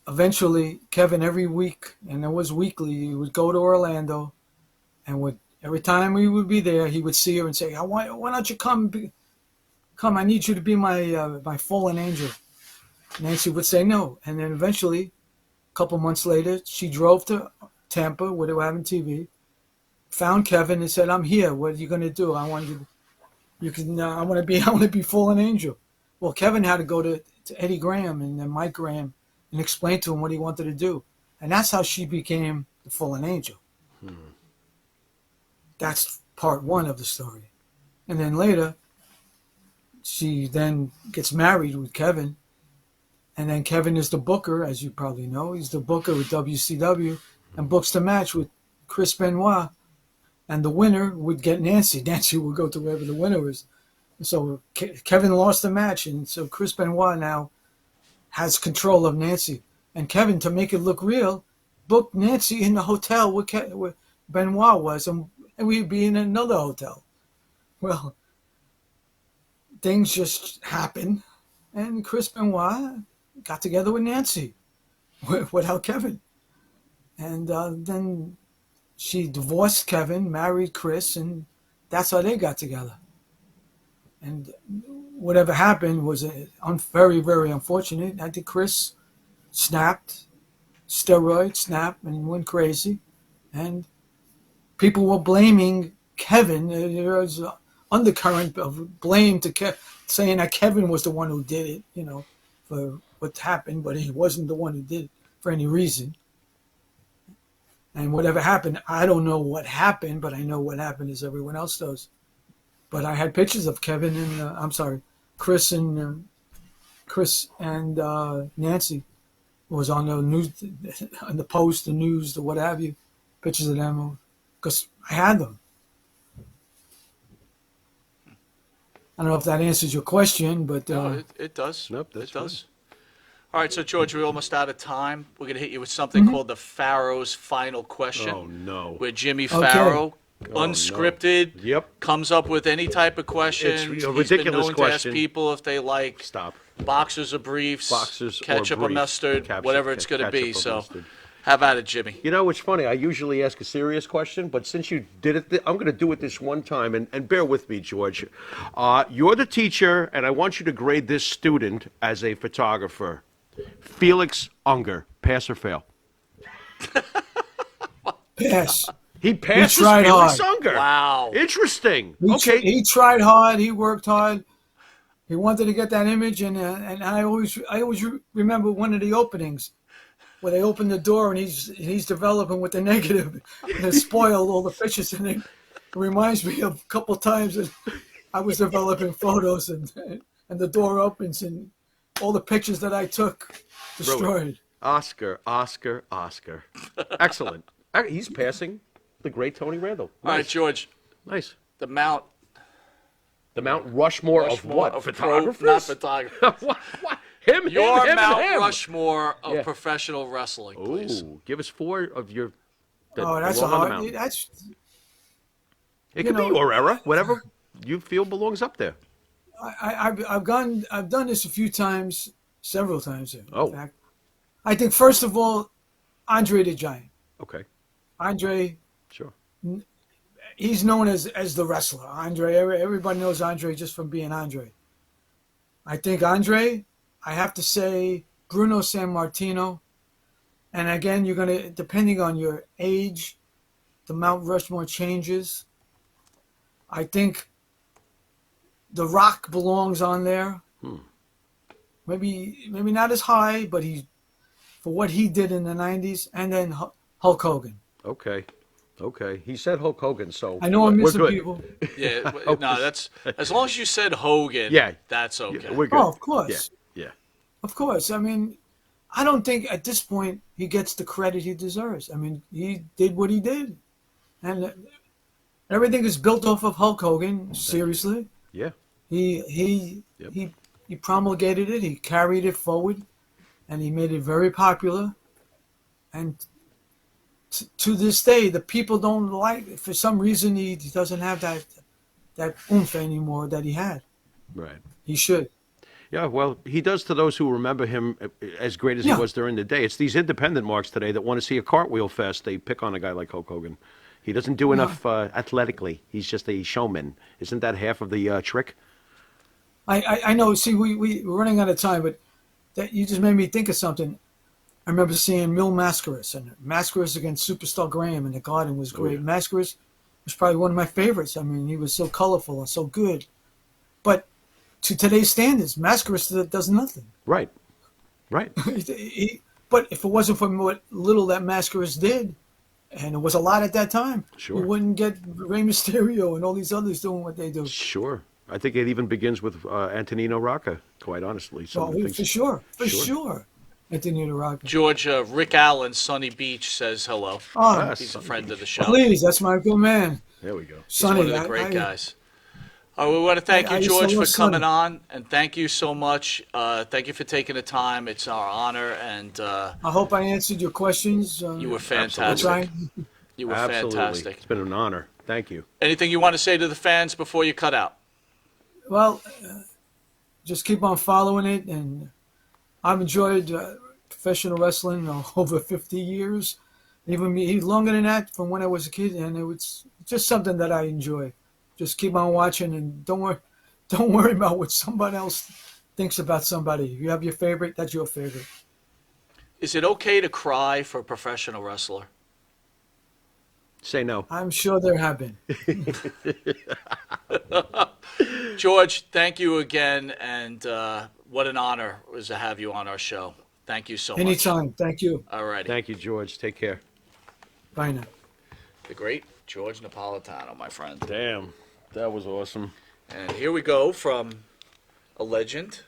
eventually, Kevin, every week, and it was weekly, he would go to Orlando, and every time we would be there, he would see her and say, why don't you come? Come, I need you to be my fallen angel. Nancy would say no. And then eventually, a couple months later, she drove to Tampa, where they were having TV, found Kevin and said, I'm here. What are you going to do? I want to be fallen angel. Well, Kevin had to go to Eddie Graham and then Mike Graham and explain to him what he wanted to do. And that's how she became the fallen angel. That's part one of the story. And then later, she then gets married with Kevin. And then Kevin is the booker, as you probably know. He's the booker with WCW and books the match with Chris Benoit. And the winner would get Nancy. Nancy would go to wherever the winner is. And so Kevin lost the match. And so Chris Benoit now has control of Nancy. And Kevin, to make it look real, booked Nancy in the hotel where Benoit was. And we'd be in another hotel. Well, things just happened. And Chris Benoit got together with Nancy without Kevin. And then she divorced Kevin, married Chris, and that's how they got together. And whatever happened was very, very unfortunate. I think Chris snapped, and went crazy. And people were blaming Kevin. There was an undercurrent of blame to Kevin, saying that Kevin was the one who did it, for what happened, but he wasn't the one who did it for any reason. And whatever happened, I don't know what happened, but I know what happened as everyone else does. But I had pictures of Kevin and Chris and Nancy. It was on the news, on the Post, the news, the what have you. Pictures of them, because I had them. I don't know if that answers your question, but No, it does. Nope, that's it does. All right, so George, we're almost out of time. We're going to hit you with something called the Pharaoh's Final Question. Oh, no. Where Jimmy Pharaoh, Oh, unscripted, no. Yep. comes up with any type of question. It's a He's been ridiculous known question. to ask people if they like Stop. boxers or briefs, Boxers or ketchup or brief. mustard, whatever it's going to be. Ketchup or So mustard. have at it, Jimmy. You know, it's funny. I usually ask a serious question, but since you did it, I'm going to do it this one time. And bear with me, George. You're the teacher, and I want you to grade this student as a photographer. Felix Unger, pass or fail? pass. He passes tried Felix hard. Unger. Wow. Interesting. He Okay. he tried hard. He worked hard. He wanted to get that image, and I always remember one of the openings where they open the door and he's developing with the negative and it spoiled all the pictures, and it reminds me of a couple times that I was developing photos and the door opens and all the pictures that I took destroyed. Oscar. Excellent. He's passing the great Tony Randall. Nice. All right, George, Nice. the Mount The Mount Rushmore of what? of Photographers? not photographers. what? Him, Your him, Mount him. Rushmore of Yeah. professional wrestling, please. Ooh, give us 4 of your. That Oh, that's a belong on the hard. mountain. That's It you could be know- your era, whatever you feel belongs up there. I've done this a few times, several times. In Oh. fact, I think first of all, Andre the Giant. Okay, Andre, sure. he's known as the wrestler. Andre, everybody knows Andre just from being Andre. I think Andre, I have to say Bruno Sammartino. And again, you're gonna, depending on your age, the Mount Rushmore changes. I think The Rock belongs on there. Maybe not as high, but for what he did in the 90s. And then Hulk Hogan. Okay. He said Hulk Hogan, so I know I'm we're missing good. people. Yeah, no, that's as long as you said Hogan. Yeah. that's okay. Yeah, we're good. Oh, of course. Yeah. Of course. I mean, I don't think at this point he gets the credit he deserves. I mean, he did what he did, and everything is built off of Hulk Hogan. Seriously, Yeah. he Yep. he promulgated it. He carried it forward, and he made it very popular. And to this day, the people don't like. For some reason, he doesn't have that oomph anymore that he had. Right. He should. Yeah, well, he does to those who remember him as great as he Yeah. was during the day. It's these independent marks today that want to see a cartwheel fest. They pick on a guy like Hulk Hogan. He doesn't do enough athletically. He's just a showman. Isn't that half of the trick? I know. See, we're running out of time, but that you just made me think of something. I remember seeing Mil Mascaras, and Mascaras against Superstar Graham in the Garden was great. yeah. Mascaras was probably one of my favorites. I mean, he was so colorful and so good. But to today's standards, Mascaras does nothing. Right. Right. But if it wasn't for what little that Mascaras did, and it was a lot at that time, Sure. we wouldn't get Rey Mysterio and all these others doing what they do. Sure. I think it even begins with Antonino Rocca, quite honestly. Some of the things- For sure. Antonio Rocca. George, Rick Allen, Sunny Beach, says hello. Oh, Yes. He's a friend of the show. please, that's my good man, There we go. He's Sonny. one of the great guys. We want to thank I you, used to George, for love coming Sonny. on, and thank you so much. Thank you for taking the time. It's our honor, and I hope I answered your questions. you were I'll fantastic. try. You were Absolutely. fantastic. It's been an honor. Thank you. Anything you want to say to the fans before you cut out? Well, just keep on following it, and I've enjoyed professional wrestling over 50 years, even longer than that from when I was a kid, and it was just something that I enjoy. Just keep on watching, and don't worry about what somebody else thinks about somebody. If you have your favorite, that's your favorite. Is it okay to cry for a professional wrestler? Say no. I'm sure there have been. George, thank you again, and what an honor it was to have you on our show. Thank you so much. Anytime. Thank you. All righty. Thank you, George. Take care. Bye now. The great George Napolitano, my friend. Damn. That was awesome. And here we go from a legend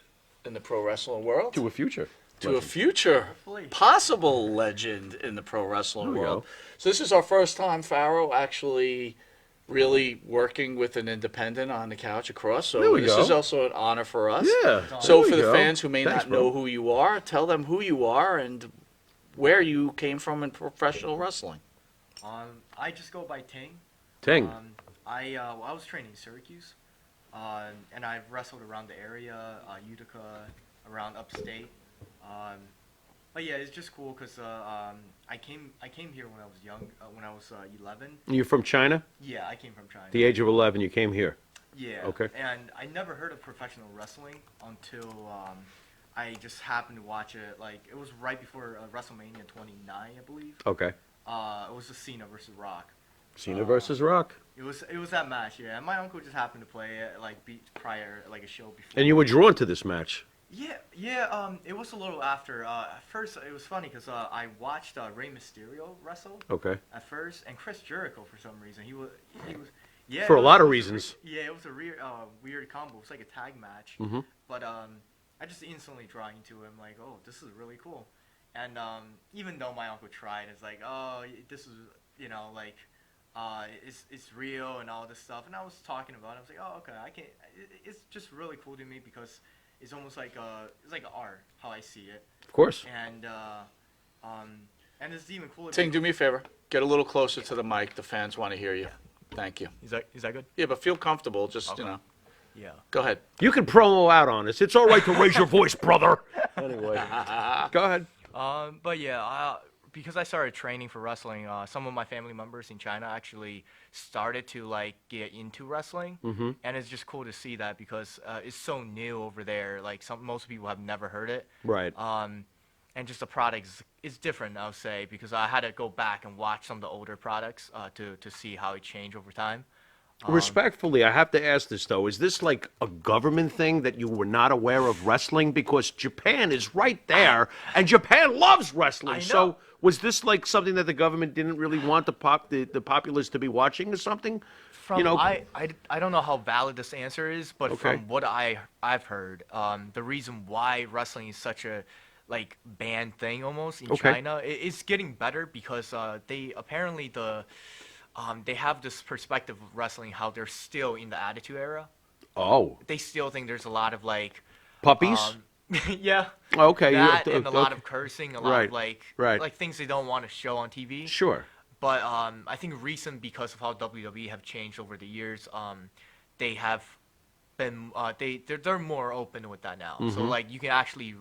in the pro wrestling world To a future. to a future possible legend in the pro wrestling There we world. go. So this is our first time, Pharaoh, actually really working with an independent on the couch across. There So we this go. is also an honor for us. Yeah. So There we for the go. fans who may Thanks, not bro. know who you are, tell them who you are and where you came from in professional wrestling. I just go by Ting. Ting. I was training in Syracuse, and I've wrestled around the area, Utica, around upstate. But yeah, it's just cool because I came here when I was young, when I was 11. You're from China? Yeah, I came from China. The age of 11, you came here. Yeah. Okay. And I never heard of professional wrestling until I just happened to watch it. Like it was right before WrestleMania 29, I believe. Okay. It was the Cena versus Rock. Cena versus Rock. It was that match, yeah. And my uncle just happened to play it like beat prior, like a show before. And you were drawn to this match. Yeah. It was a little after. At first, it was funny because I watched Rey Mysterio wrestle Okay. at first, and Chris Jericho for some reason he was. Yeah. For a lot of it was reasons. Yeah, it was a weird combo. It was like a tag match. Mhm. But I just instantly draw into him like, oh, this is really cool. And even though my uncle tried, it's like, oh, this is like. It's real and all this stuff, and I was talking about it. I was like, oh, okay, I can. It's just really cool to me because it's almost like it's like art how I see it, Of course. and it's even cooler. Ting, do me a favor. Get a little closer to the mic. The fans want to hear you. Thank you. Is that good? Yeah, but feel comfortable. Just, Yeah. go ahead. You can promo out on us. It's all right to raise your voice, brother. Anyway. Go ahead. But yeah, because I started training for wrestling, some of my family members in China actually started to like get into wrestling, and it's just cool to see that because it's so new over there. Like most people have never heard it. Right. And just the product is different, I'll say, because I had to go back and watch some of the older products to see how it changed over time. Respectfully, I have to ask this, though. Is this like a government thing that you were not aware of wrestling? Because Japan is right there, and Japan loves wrestling. I know. So was this like something that the government didn't really want the populace to be watching or something? I don't know how valid this answer is, but Okay. from what I've heard, the reason why wrestling is such a like banned thing almost in Okay. China. It's getting better because they apparently they have this perspective of wrestling how they're still in the Attitude Era. Oh, They still think there's a lot of like puppies? um, yeah, Okay. that and a lot Okay. of cursing, a lot Right. of like Right. things they don't want to show on TV. Sure. But I think recent because of how WWE have changed over the years, they have been they're more open with that now. So like you can actually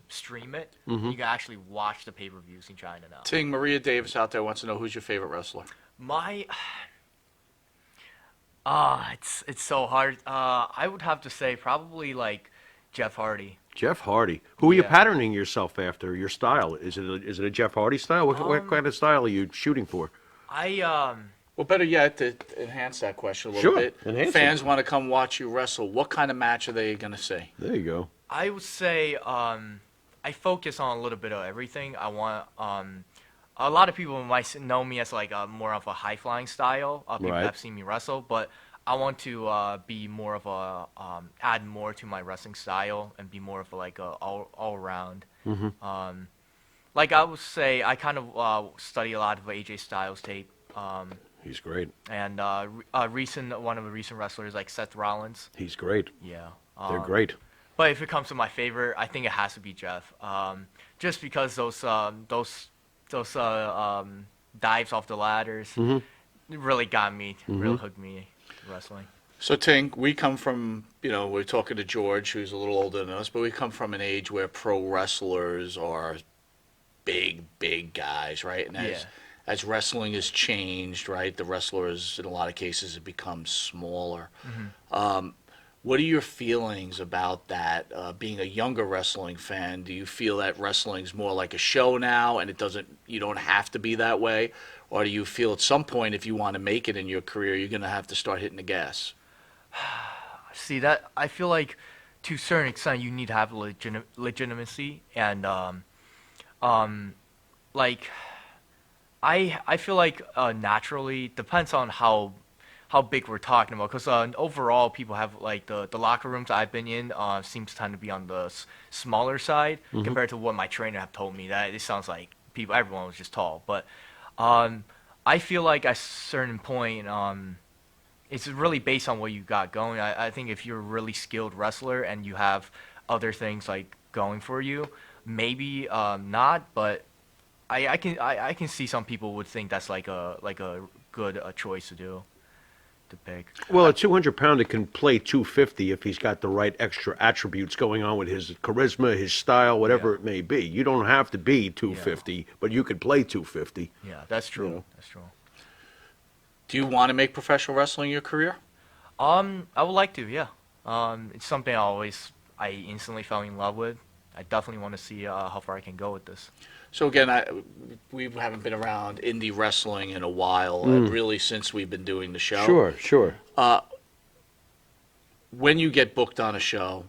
stream it. You can actually watch the pay-per-views in China now. Ting, Maria Davis out there wants to know who's your favorite wrestler. My it's so hard. I would have to say probably like Jeff Hardy. Jeff Hardy. Who are you Yeah. patterning yourself after? Your style? Is it a Jeff Hardy style? What kind of style are you shooting for? I Well, better yet, to enhance that question a little Sure, bit, enhance it. fans want to come watch you wrestle. What kind of match are they going to see? There you go. I would say I focus on a little bit of everything. I want a lot of people might know me as like more of a high flying style. People Right. have seen me wrestle, but I want to be more of a add more to my wrestling style and be more of a, like a all around. Like I would say, I kind of study a lot of AJ Styles tape. He's great. And one of the recent wrestlers like Seth Rollins. He's great. Yeah. They're great. But if it comes to my favorite, I think it has to be Jeff. Just because those dives off the ladders really got me, really hooked me wrestling. So, Ting, we come from, we're talking to George, who's a little older than us, but we come from an age where pro wrestlers are big, big guys, right? And as wrestling has changed, right, the wrestlers, in a lot of cases, have become smaller. What are your feelings about that? Being a younger wrestling fan, do you feel that wrestling's more like a show now, and you don't have to be that way, or do you feel at some point, if you want to make it in your career, you're going to have to start hitting the gas? See that I feel like to a certain extent you need to have legitimacy and like I feel like naturally depends on how big we're talking about because overall people have like the locker rooms I've been in seems to tend to be on the smaller side compared to what my trainer have told me that it sounds like everyone was just tall but I feel like at a certain point it's really based on what you got going. I think if you're a really skilled wrestler and you have other things like going for you, maybe not. But I can see some people would think that's like a good choice to pick. Well, a 200-pounder can play 250 if he's got the right extra attributes going on with his charisma, his style, whatever it may be. You don't have to be 250, but you could play 250. Yeah, that's true. You know. That's true. Do you want to make professional wrestling your career? I would like to. Yeah. It's something I instantly fell in love with. I definitely want to see how far I can go with this. So again, we haven't been around indie wrestling in a while, really since we've been doing the show. Sure. When you get booked on a show,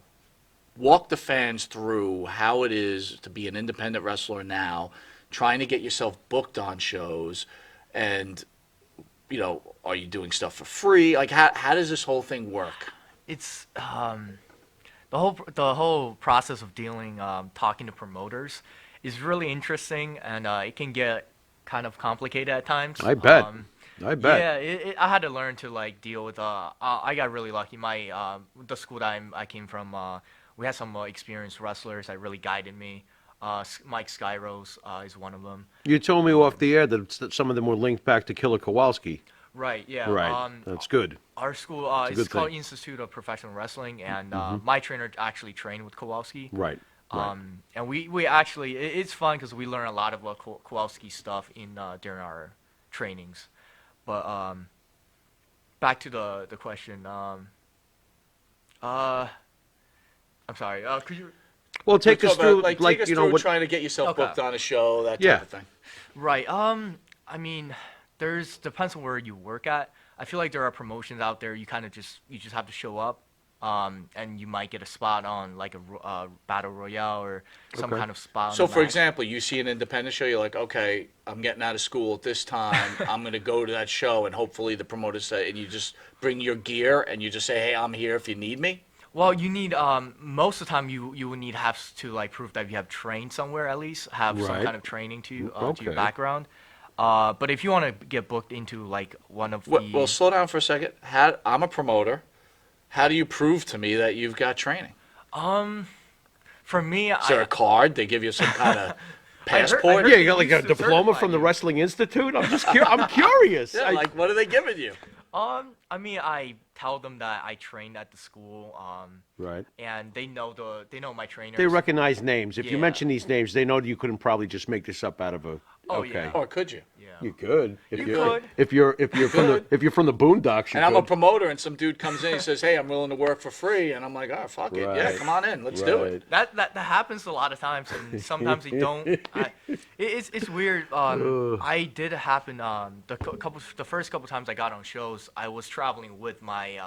walk the fans through how it is to be an independent wrestler now, trying to get yourself booked on shows, and are you doing stuff for free? Like, how does this whole thing work? It's the whole process of talking to promoters is really interesting, and it can get kind of complicated at times. I bet. Yeah, I had to learn to like deal with. I got really lucky. The school that I came from, we had some experienced wrestlers that really guided me. Mike Skyrose is one of them. You told me off the air that some of them were linked back to Killer Kowalski. Right. Yeah. Right. That's good. Our school a is good called thing. Institute of Professional Wrestling, and my trainer actually trained with Kowalski. Right. And we actually it's fun because we learn a lot of Kowalski stuff during our trainings. But back to the question. I'm sorry. Could you? Well, take us through, take us through what. trying to get yourself Okay. booked on a show, that type Yeah. of thing. Right. I mean, depends on where you work at. I feel like there are promotions out there. You just have to show up, and you might get a spot on like a battle royale or some Okay. kind of spot. So, on the for match. example, you see an independent show, you're like, okay, I'm getting out of school at this time. I'm going to go to that show, and hopefully the promoter say, and you just bring your gear, and you just say, hey, I'm here if you need me. Well, you need most of the time you will need have to like prove that you have trained somewhere at least, have some Right. kind of training to your Okay. background. But if you want to get booked into like one of the Well, slow down for a second. I'm a promoter. How do you prove to me that you've got training? for me, Is there a card? They give you some kind of I passport? heard Yeah, you got like they a used to diploma certify from the you. Wrestling Institute. I'm curious. Yeah, like what are they giving you? I mean, I tell them that I trained at the school, Right. and they know my trainers. They recognize names. If you Yeah. mention these names, they know you couldn't probably just make this up out of a. Oh, okay. yeah. Or could you? Yeah. You could. If You you're, could. If you're from the Boondocks, you And I'm a could. promoter, and some dude comes in, he says, "Hey, I'm willing to work for free," and I'm like, "Oh, fuck it, yeah, Right. come on in, let's do it." That happens a lot of times, and sometimes they don't. It's weird. I did happen. The first couple times I got on shows, I was traveling with my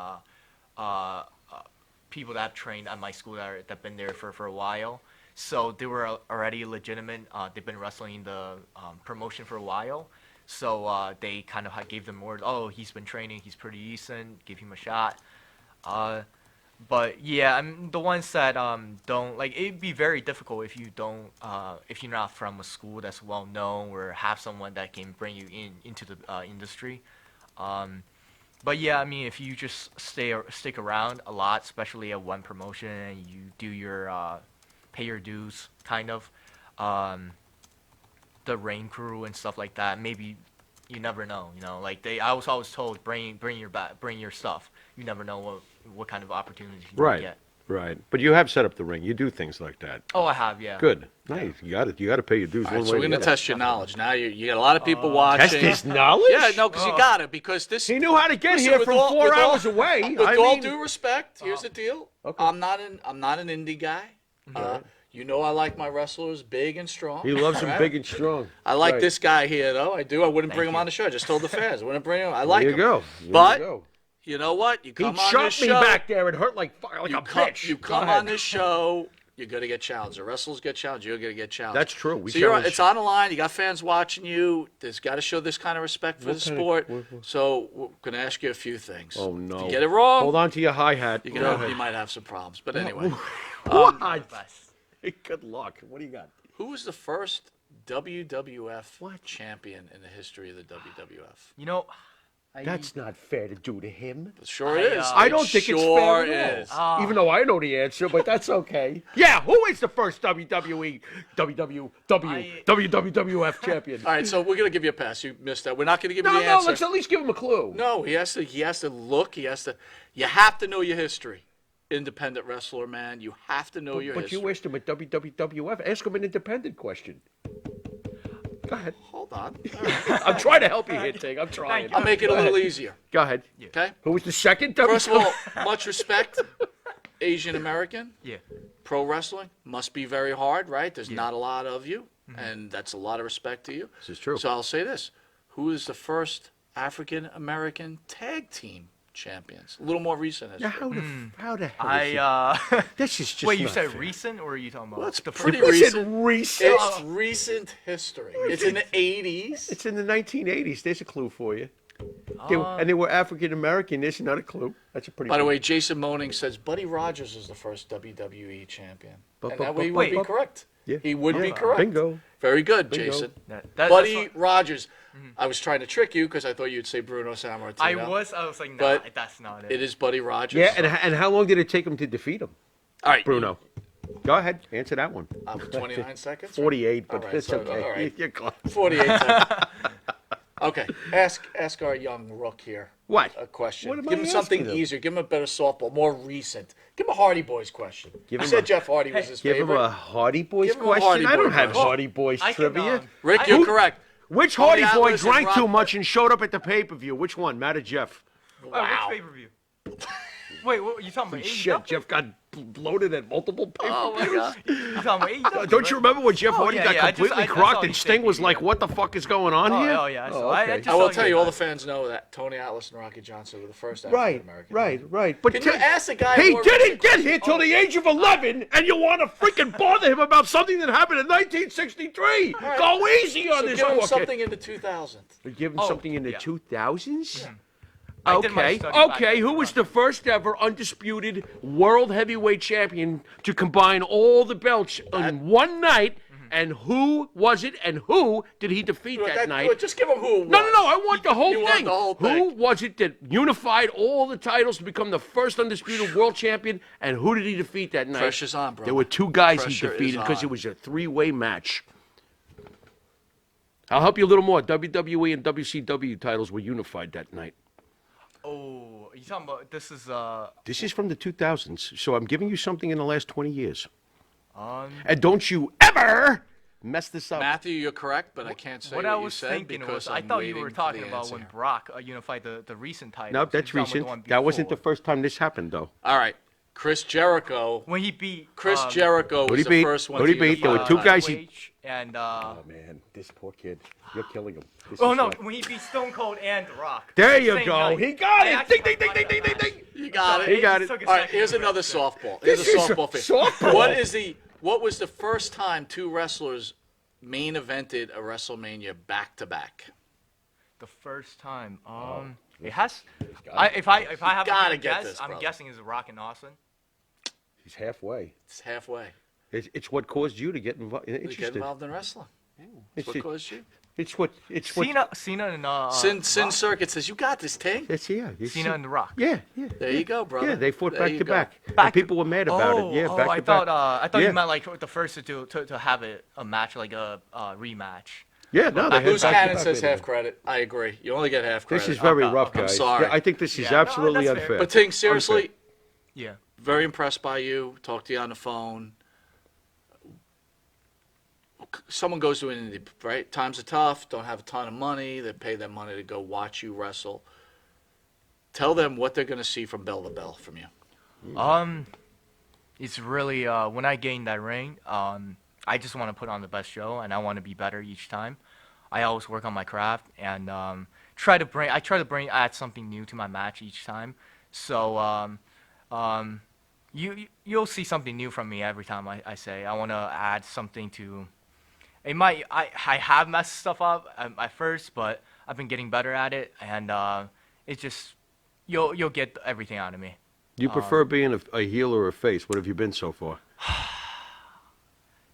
people that have trained at my school that've been there for a while. So they were already legitimate. They've been wrestling the promotion for a while. So they kind of gave them word. Oh, he's been training. He's pretty decent. Give him a shot. But yeah, I mean, the ones that don't like, it'd be very difficult if you don't if you're not from a school that's well known or have someone that can bring you into the industry. But yeah, I mean, if you just stick around a lot, especially at one promotion, and you do your pay your dues, kind of, the rain crew and stuff like that. Maybe you never know, Like I was always told, bring your stuff. You never know what kind of opportunities you Right. get. Right. But you have set up the ring. You do things like that. Oh, I have, yeah. Good. Nice. You got it. You got to pay your dues All one right, so way we're or gonna the other. test your knowledge. Now you got a lot of people watching. Test his knowledge. Yeah, no, because you got it. Because this. He knew how to get Listen, here with from all- 4 with all- hours away. With I all mean, due respect, here's the deal. Okay. I'm not an indie guy. You know I like my wrestlers big and strong. he loves him right? big and strong. I like Right. this guy here, though. I do. I wouldn't bring him you. on the show. I just told the fans I wouldn't bring him. I like There him. you go. There But you go. you know what? You He come on shot this me show. back there. It hurt like a bitch. You Go come ahead. on this show. You're gonna get challenged. The wrestlers get challenged. You're gonna get challenged. That's true. We So challenge- it's on the line. You got fans watching you. There's got to show this kind of respect for the sport. So we're gonna ask you a few things. Oh no. If you get it wrong, Hold on to your hi hat. you Go ahead. might have some problems. But anyway, What? Good luck. What do you got? who was the first WWF champion in the history of the WWF? That's not fair to do to him. Sure it is. I don't think it's fair Sure at is. all. Even though I know the answer, but that's okay. Yeah, who is the first WWF champion? All right, so we're gonna give you a pass. You missed that. We're not gonna give you No, the no, answer. let's at least give him a clue. No, he has to look. You have to know your history. Independent wrestler, man. You have to know your But history. you asked him a WWF. Ask him an independent question. Go ahead. Hold on. I'm trying to help you here, Ting. I'm trying. Thank I'll make it a Go little ahead. easier. Go ahead. Okay. Who was the second First of WWF? all, much respect. Asian American. Yeah. Pro wrestling must be very hard, right? There's not a lot of you, and that's a lot of respect to you. This is true. So I'll say this: who is the first African American tag team champions? A little more recent history. Now, how the hell is this is just wait, you not said fair. recent, or are you talking about Well, it's the pretty Was recent. it recent? It's recent history. It's in the 80s. It's in the 1980s. There's a clue for you. And they were African American. This is not a clue. That's a pretty. By the good- way, Jason Moaning says Buddy Rogers is the first WWE champion. Bup, And bup, that way he bup, would be bup. correct. Yeah. He would be Yeah. correct. Bingo. Very good, Bingo. Jason. that's Buddy what- Rogers. I was trying to trick you because I thought you'd say Bruno Sammartino. I was like, nah, But that's not it. It is Buddy Rogers. Yeah, and how long did it take him to defeat him, All right, Bruno? Go ahead, answer that one. 29 seconds. 48, but All right, it's so, okay. all right. You're close. 48 seconds. Okay, ask our young rook here What? a question. What am Give I him something asking him? easier. Give him a better softball, more recent. Give him a Hardy Boys question. Give You him said a- Jeff Hardy was his Give him favorite. a Hardy Boys Give him a question. Hardy I don't Boy have question. Hardy Boys I can, trivia. Rick, I- you're Who- correct. Which Tony Hardy Boy Atlas and drank Rob- too much and showed up at the pay-per-view? Which one, Matt or Jeff? Wow. Which pay-per-view? Wait, what you talking about? Shit, AEW? Jeff got bloated at multiple pay-per-views. Oh my God. You talking about AEW? Don't you remember when Jeff Oh, Hardy yeah, got yeah, I just- completely I saw crocked he and Sting said was he- like, what the fuck is going on here? Oh yeah, I saw. Oh, I okay. just I will saw tell you, all the that. fans know that Tony Atlas and Rocky Johnson were the first Right, African-American. right. But Can you ask the guy he more didn't recent get here till the age of 11, and you want to freaking bother him about something that happened in 1963? right. Go easy on So this give him fucker. something in the 2000s. Give him Oh, something in the yeah. 2000s? I did my Okay, study back okay. then. Who was the first ever undisputed world heavyweight champion to combine all the belts in one night? And who was it? And who did he defeat that night? Just give him who it was. No. I want the whole You thing. want the whole Who thing. was it that unified all the titles to become the first undisputed world champion? And who did he defeat that night? Pressure's on, bro. There were two guys Pressure he is defeated because on. it was a three-way match. I'll help you a little more. WWE and WCW titles were unified that night. Oh, you talking about this is This is from the 2000s, so I'm giving you something in the last 20 years. um And don't you ever mess this up. Matthew, you're correct, but I can't say what what I you was said thinking because was I I'm thought you waiting were for talking the about answer. when Brock unified the recent title. No, that's recent. That wasn't the first time this happened, though. All right, Chris Jericho. when he beat Chris Jericho Who'd was he the beat? first one. Who'd he to beat? There unify were two the guys title. and Man, this poor kid. You're killing him. oh no, when he beat Stone Cold and The Rock. There you Same go. night. He got I it. actually Ding, ding, thought ding, about ding, that ding, match. ding. You got He it. got just it. took a All right, second here's to another rest it. softball. Here's a This is a softball thing. softball. What was the first time two wrestlers main evented a WrestleMania back to back? The first time. It has. If I have gotta to get guess, this, I'm brother. guessing is Rock and Austin. He's halfway. It's halfway. It's what caused you to get involved. You get Interested. involved in wrestling. It's what caused you. It's what. Cena and Sin Rock. Circuit says you got this, Tank. It's yeah. Cena and The Rock. Yeah. There you go, brother. Yeah, they fought There back you to go. back. Back And people were mad about it. Yeah, back I to thought back. I thought Yeah. you meant like the first to have a match like a rematch. Yeah, no, they had Whose back to canon back says with half it. credit? I agree. You only get half credit. This is very Okay, rough, okay. I'm guys. sorry. Yeah, I think this is Yeah, no, absolutely that's fair. unfair. But Ting, seriously, Unfair. Yeah. very impressed by you. Talked to you on the phone. Someone goes to an indie, right? Times are tough. Don't have a ton of money. They pay that money to go watch you wrestle. Tell them what they're going to see from bell to bell from you. It's really when I get in that ring, I just want to put on the best show, and I want to be better each time. I always work on my craft and try to add something new to my match each time. So you'll see something new from me every time I say I want to add something to. I have messed stuff up at first, but I've been getting better at it, and it's just you'll get everything out of me. You prefer being a heel or a face? What have you been so far?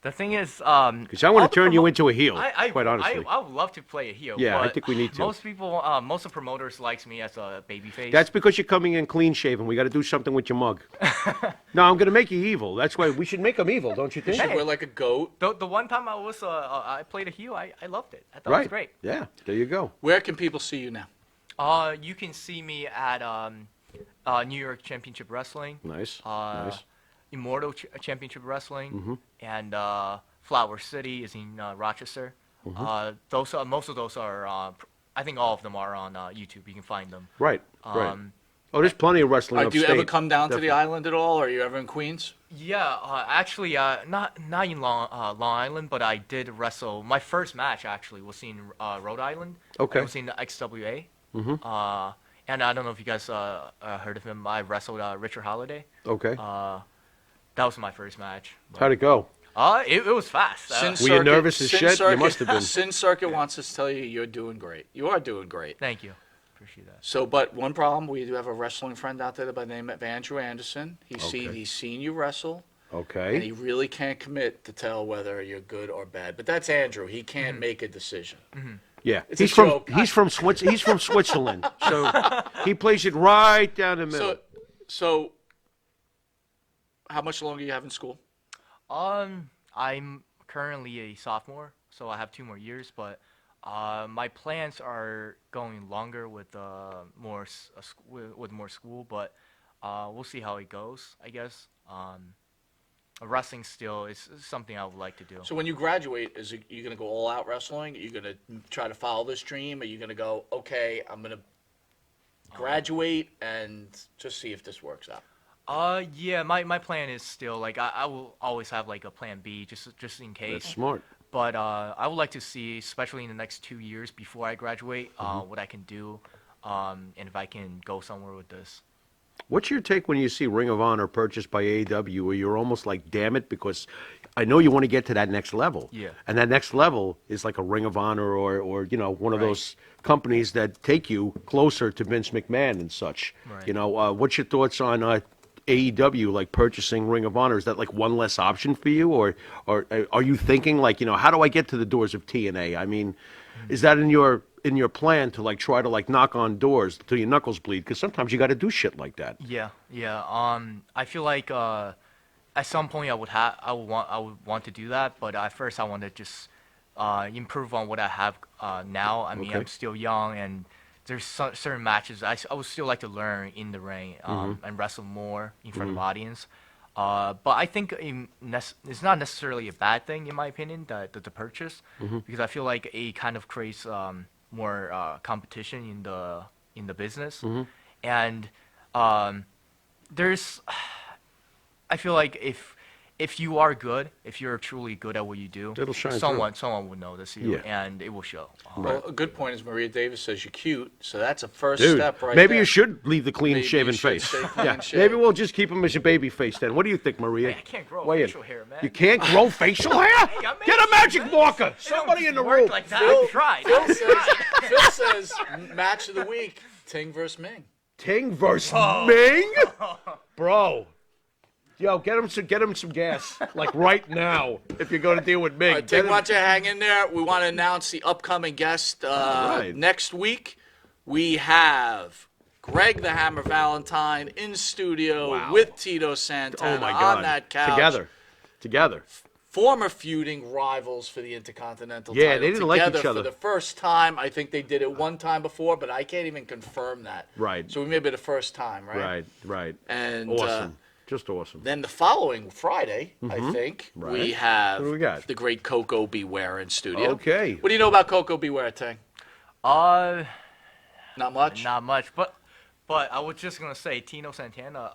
The thing is, Because I want to turn you into a heel, quite honestly. I would love to play a heel. Yeah, I but think we need to. Most people, most of the promoters likes me as a babyface. That's because you're coming in clean shaven. We got to do something with your mug. No, I'm going to make you evil. That's why we should make him evil, don't you think? Wear like a goat. the one time I played a heel, I loved it. I thought it was great. Yeah, there you go. Where can people see you now? You can see me at New York Championship Wrestling. Nice. Nice. Immortal Championship Wrestling, Mm-hmm. and Flower City is in Rochester. Mm-hmm. Most of those are, I think all of them are on YouTube. You can find them. Right. Um, Oh, there's plenty of wrestling Do you upstate. ever come down to Definitely. the island at all? Are you ever in Queens? Yeah, actually, not in Long Island, but I did wrestle. My first match actually was in Rhode Island. Okay. It was in the XWA. Mm-hmm. And I don't know if you guys heard of him. I wrestled Richard Holiday. Okay. That was my first match. How'd it go? It was fast. Were you nervous as shit? You must have been. Sin Circuit wants us to tell you you're doing great. You are doing great. Thank you. Appreciate that. So, but one problem, we do have a wrestling friend out there by the name of Andrew Anderson. Okay. He's seen you wrestle, and Okay. he really can't commit to tell whether you're good or bad. But that's Andrew. He can't Mm-hmm. make a decision. Yeah. It's a He's from joke. he's from Switzerland. So he plays it right down the middle. So, how much longer you have in school? I'm currently a sophomore, so I have 2 more years. But my plans are going longer with more school. But we'll see how it goes. I guess wrestling still is something I would like to do. So when you graduate, you going to go all out wrestling? Are you going to try to follow this dream? Are you going to go, okay, I'm going to graduate and just see if this works out? Yeah, my plan is still like I will always have like a plan B just in case. That's smart. But I would like to see, especially in the next 2 years before I graduate, what I can do, and if I can go somewhere with this. What's your take when you see Ring of Honor purchased by AEW, where you're almost like, damn it, because I know you want to get to that next level. Yeah. And that next level is like a Ring of Honor or one of Right. those companies that take you closer to Vince McMahon and such. Right. What's your thoughts on AEW, like purchasing Ring of Honor? Is that like one less option for you, or are you thinking like, how do I get to the doors of TNA? I mean, is that in your plan to like try to like knock on doors till your knuckles bleed? Because sometimes you got to do shit like that. Yeah, yeah. I feel like at some point I would want to do that, but at first I want to just improve on what I have now. I mean, Okay. I'm still young, and there's certain matches I would still like to learn in the ring and wrestle more in front of audience. But I think it's not necessarily a bad thing, in my opinion, the purchase, because I feel like it kind of creates more competition in the business, and there's. I feel like if you are good, if you're truly good at what you do, It'll shine through. someone will notice you, Yeah. and it will show. Well, a good point is Maria Davis says you're cute, so that's a first Dude, step right maybe there. you should leave the Maybe clean-shaven you should face. stay Yeah, clean-shaven. maybe we'll just keep him as your baby face then. What do you think, Maria? Hey, I can't grow Weigh in. facial hair, man. You can't grow facial hair? I made Get a it, magic man. marker. It don't Somebody in the work room. like that. I tried. Phil says match of the week, Ting versus Ming. Ting versus Ming? Bro. Yo, get him some gas, like right now, if you're going to deal with Ming. All right, Get Ting, him- why don't you hang in there? We want to announce the upcoming guest right. next week. We have Greg the Hammer Valentine in studio Wow. with Tito Santana Oh my God. on that couch. Together. Former feuding rivals for the Intercontinental Yeah, title they didn't like together each other. for the first time. I think they did it one time before, but I can't even confirm that. Right. So we may be the first time, right? Right. And Awesome. Just awesome. then the following Friday, I think, Right. we have What do we got? the great Coco Beware in studio. Okay. What do you know about Coco Beware, Ting? Uh, Not much? not much, but I was just gonna say Tino Santana.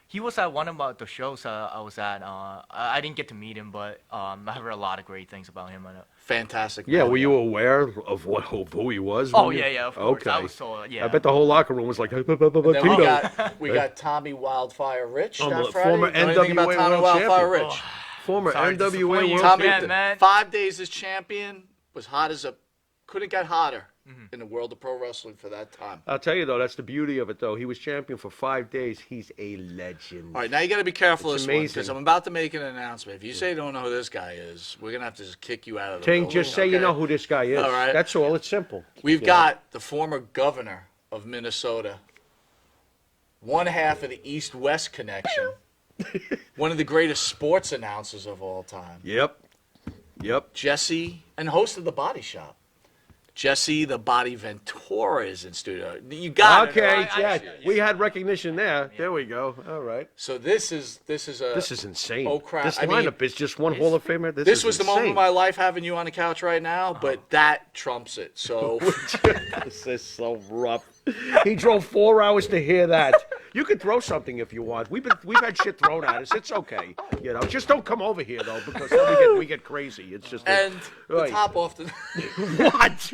He was at one of the shows I was at. I didn't get to meet him, but I heard a lot of great things about him. Fantastic. Yeah, man. were you aware of who he was? Oh, when you- yeah, of course. Okay. I was so, yeah. I bet the whole locker room was like, Then Tito. we got Tommy Wildfire Rich Oh, that the Friday. former You know anything about NWA Tommy World Wildfire Champion. Rich? Former Sorry to NWA disappoint World you. Tommy, Champion. man. 5 days as champion, was hot as a, couldn't get hotter Mm-hmm. in the world of pro wrestling for that time. I'll tell you, though, that's the beauty of it, though. He was champion for 5 days. He's a legend. All right, now you got to be careful It's this one amazing. because I'm about to make an announcement. If you say you don't know who this guy is, we're gonna have to just kick you out of the Ting, building. just say you okay? know who this guy is. All right. That's all. It's simple. We've You got the former governor of Minnesota, one half of the East-West connection, one of the greatest sports announcers of all time, know. Yep. Jesse, and host of The Body Shop. Jesse the Body Ventura is in studio. You got it. Okay, right? yeah. We had recognition there. There we go. All right. So this is a This is insane. Oh, crap. This I mean, lineup is just one Hall of Famer. This is was the moment insane. of my life having you on the couch right now, but that trumps it. So This is so rough. He drove 4 hours to hear that. You could throw something if you want. We've had shit thrown at us. It's okay. Just don't come over here though, because then we get crazy. It's just and the Right. top off the what?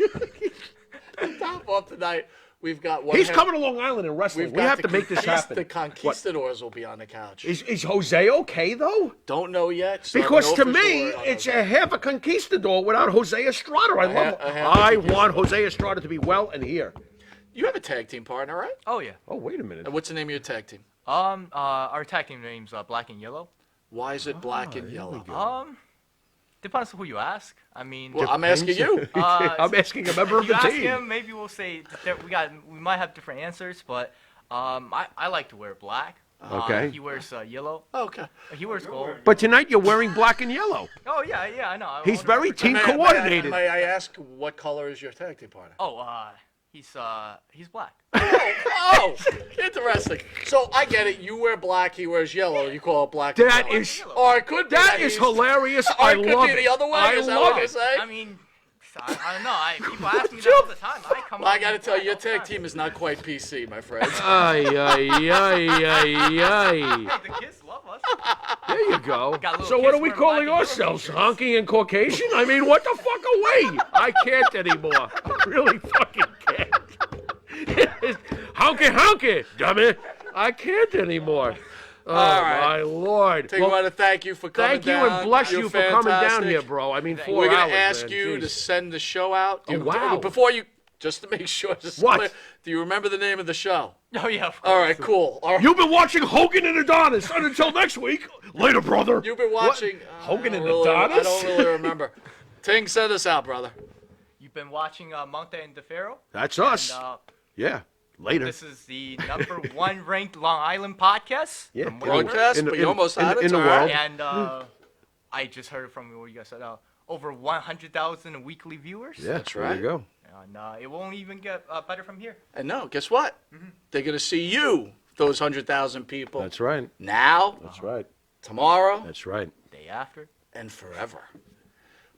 top off tonight, we've got one. He's half- coming to Long Island and wrestling. We've We got have the to make this happen. The What? Conquistadors will be on the couch. Is Jose okay though? Don't know yet. So Because know to for me, sure on it's Jose. a half a conquistador without Jose Estrada. I love. a half a I conquistador. want Jose Estrada to be well and here. You have a tag team partner, right? Oh yeah. Oh wait a minute. And what's the name of your tag team? Our tag team name's Black and Yellow. Why is it black and yellow? Depends on who you ask. I mean, Well, I'm asking you. I'm asking a member of you the ask team. him, maybe we'll say that we might have different answers, but I like to wear black. Okay. He wears yellow. Okay. He wears gold. But tonight you're wearing black and yellow. Oh yeah, I know. He's very team coordinated. May I ask what color is your tag team partner? Oh, he's black. Oh, interesting. So I get it. You wear black, he wears yellow. You call it black. and That yellow. is Or it could be that is he's- hilarious. Or I it could love be it. the other way. I Is that love what you're it. saying? I mean, I don't know. People ask me that all the time. I come. Well, I out got to in tell you, black your all the tag time. team is not quite PC, my friend. Ay, ay, ay, ay, ay. Hey, the kids love us. There you go. Got little So what kids are we wearing calling black and ourselves? yellow Honky and Caucasian? I mean, what the fuck away? I can't anymore. I really fucking can't. Honky, honky, dummy. I can't anymore. Oh, All right. my Lord. Ting, I want to thank you for coming thank you down. and bless You're you for coming down fantastic. here, bro. I mean, 4 We're hours, going to ask man. you to Jeez. send the show out. Oh, wow. Before you, just to make sure. What? Do you remember the name of the show? Oh yeah, of course. All right, cool. All right. You've been watching Hogan and Adonis. And until next week. Later, brother. You've been watching Hogan and I Adonis? don't really remember. Ting, send us out, brother. You've been watching Monte the Pharaoh. That's us. And, Yeah. Later. this is the number 1 ranked Long Island podcast. Yeah. from what I heard. Broadcast, but you almost had it. in the all right. world. And I just heard from what you guys said. Over 100,000 weekly viewers. Yeah, That's there right. you go. And it won't even get better from here. And no, guess what? They're going to see you, those 100,000 people. That's right. Now, That's right. tomorrow, That's right. Day after. and forever.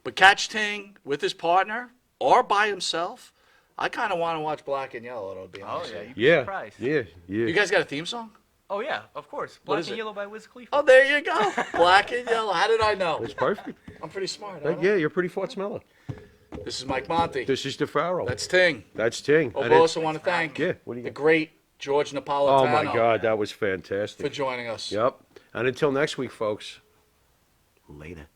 But catch Ting with his partner or by himself. I kind of want to watch Black and Yellow, to be Oh honest. yeah, with you'd be Yeah. surprised. Yeah. Yeah. You guys got a theme song? Oh yeah, of course. What Black is and it? Yellow by Wiz Khalifa. Oh, there you go. Black and Yellow. How did I know? It's perfect. I'm pretty smart. Huh? Yeah, you're pretty Fort Smeller. This is Mike Monty. This is the Pharaoh. That's Ting. That's Ting. Oh, And we it- also want to thank Yeah, what do you the got? great George Napolitano Oh, my God. That was for fantastic. joining us. Yep. And until next week, folks. Later.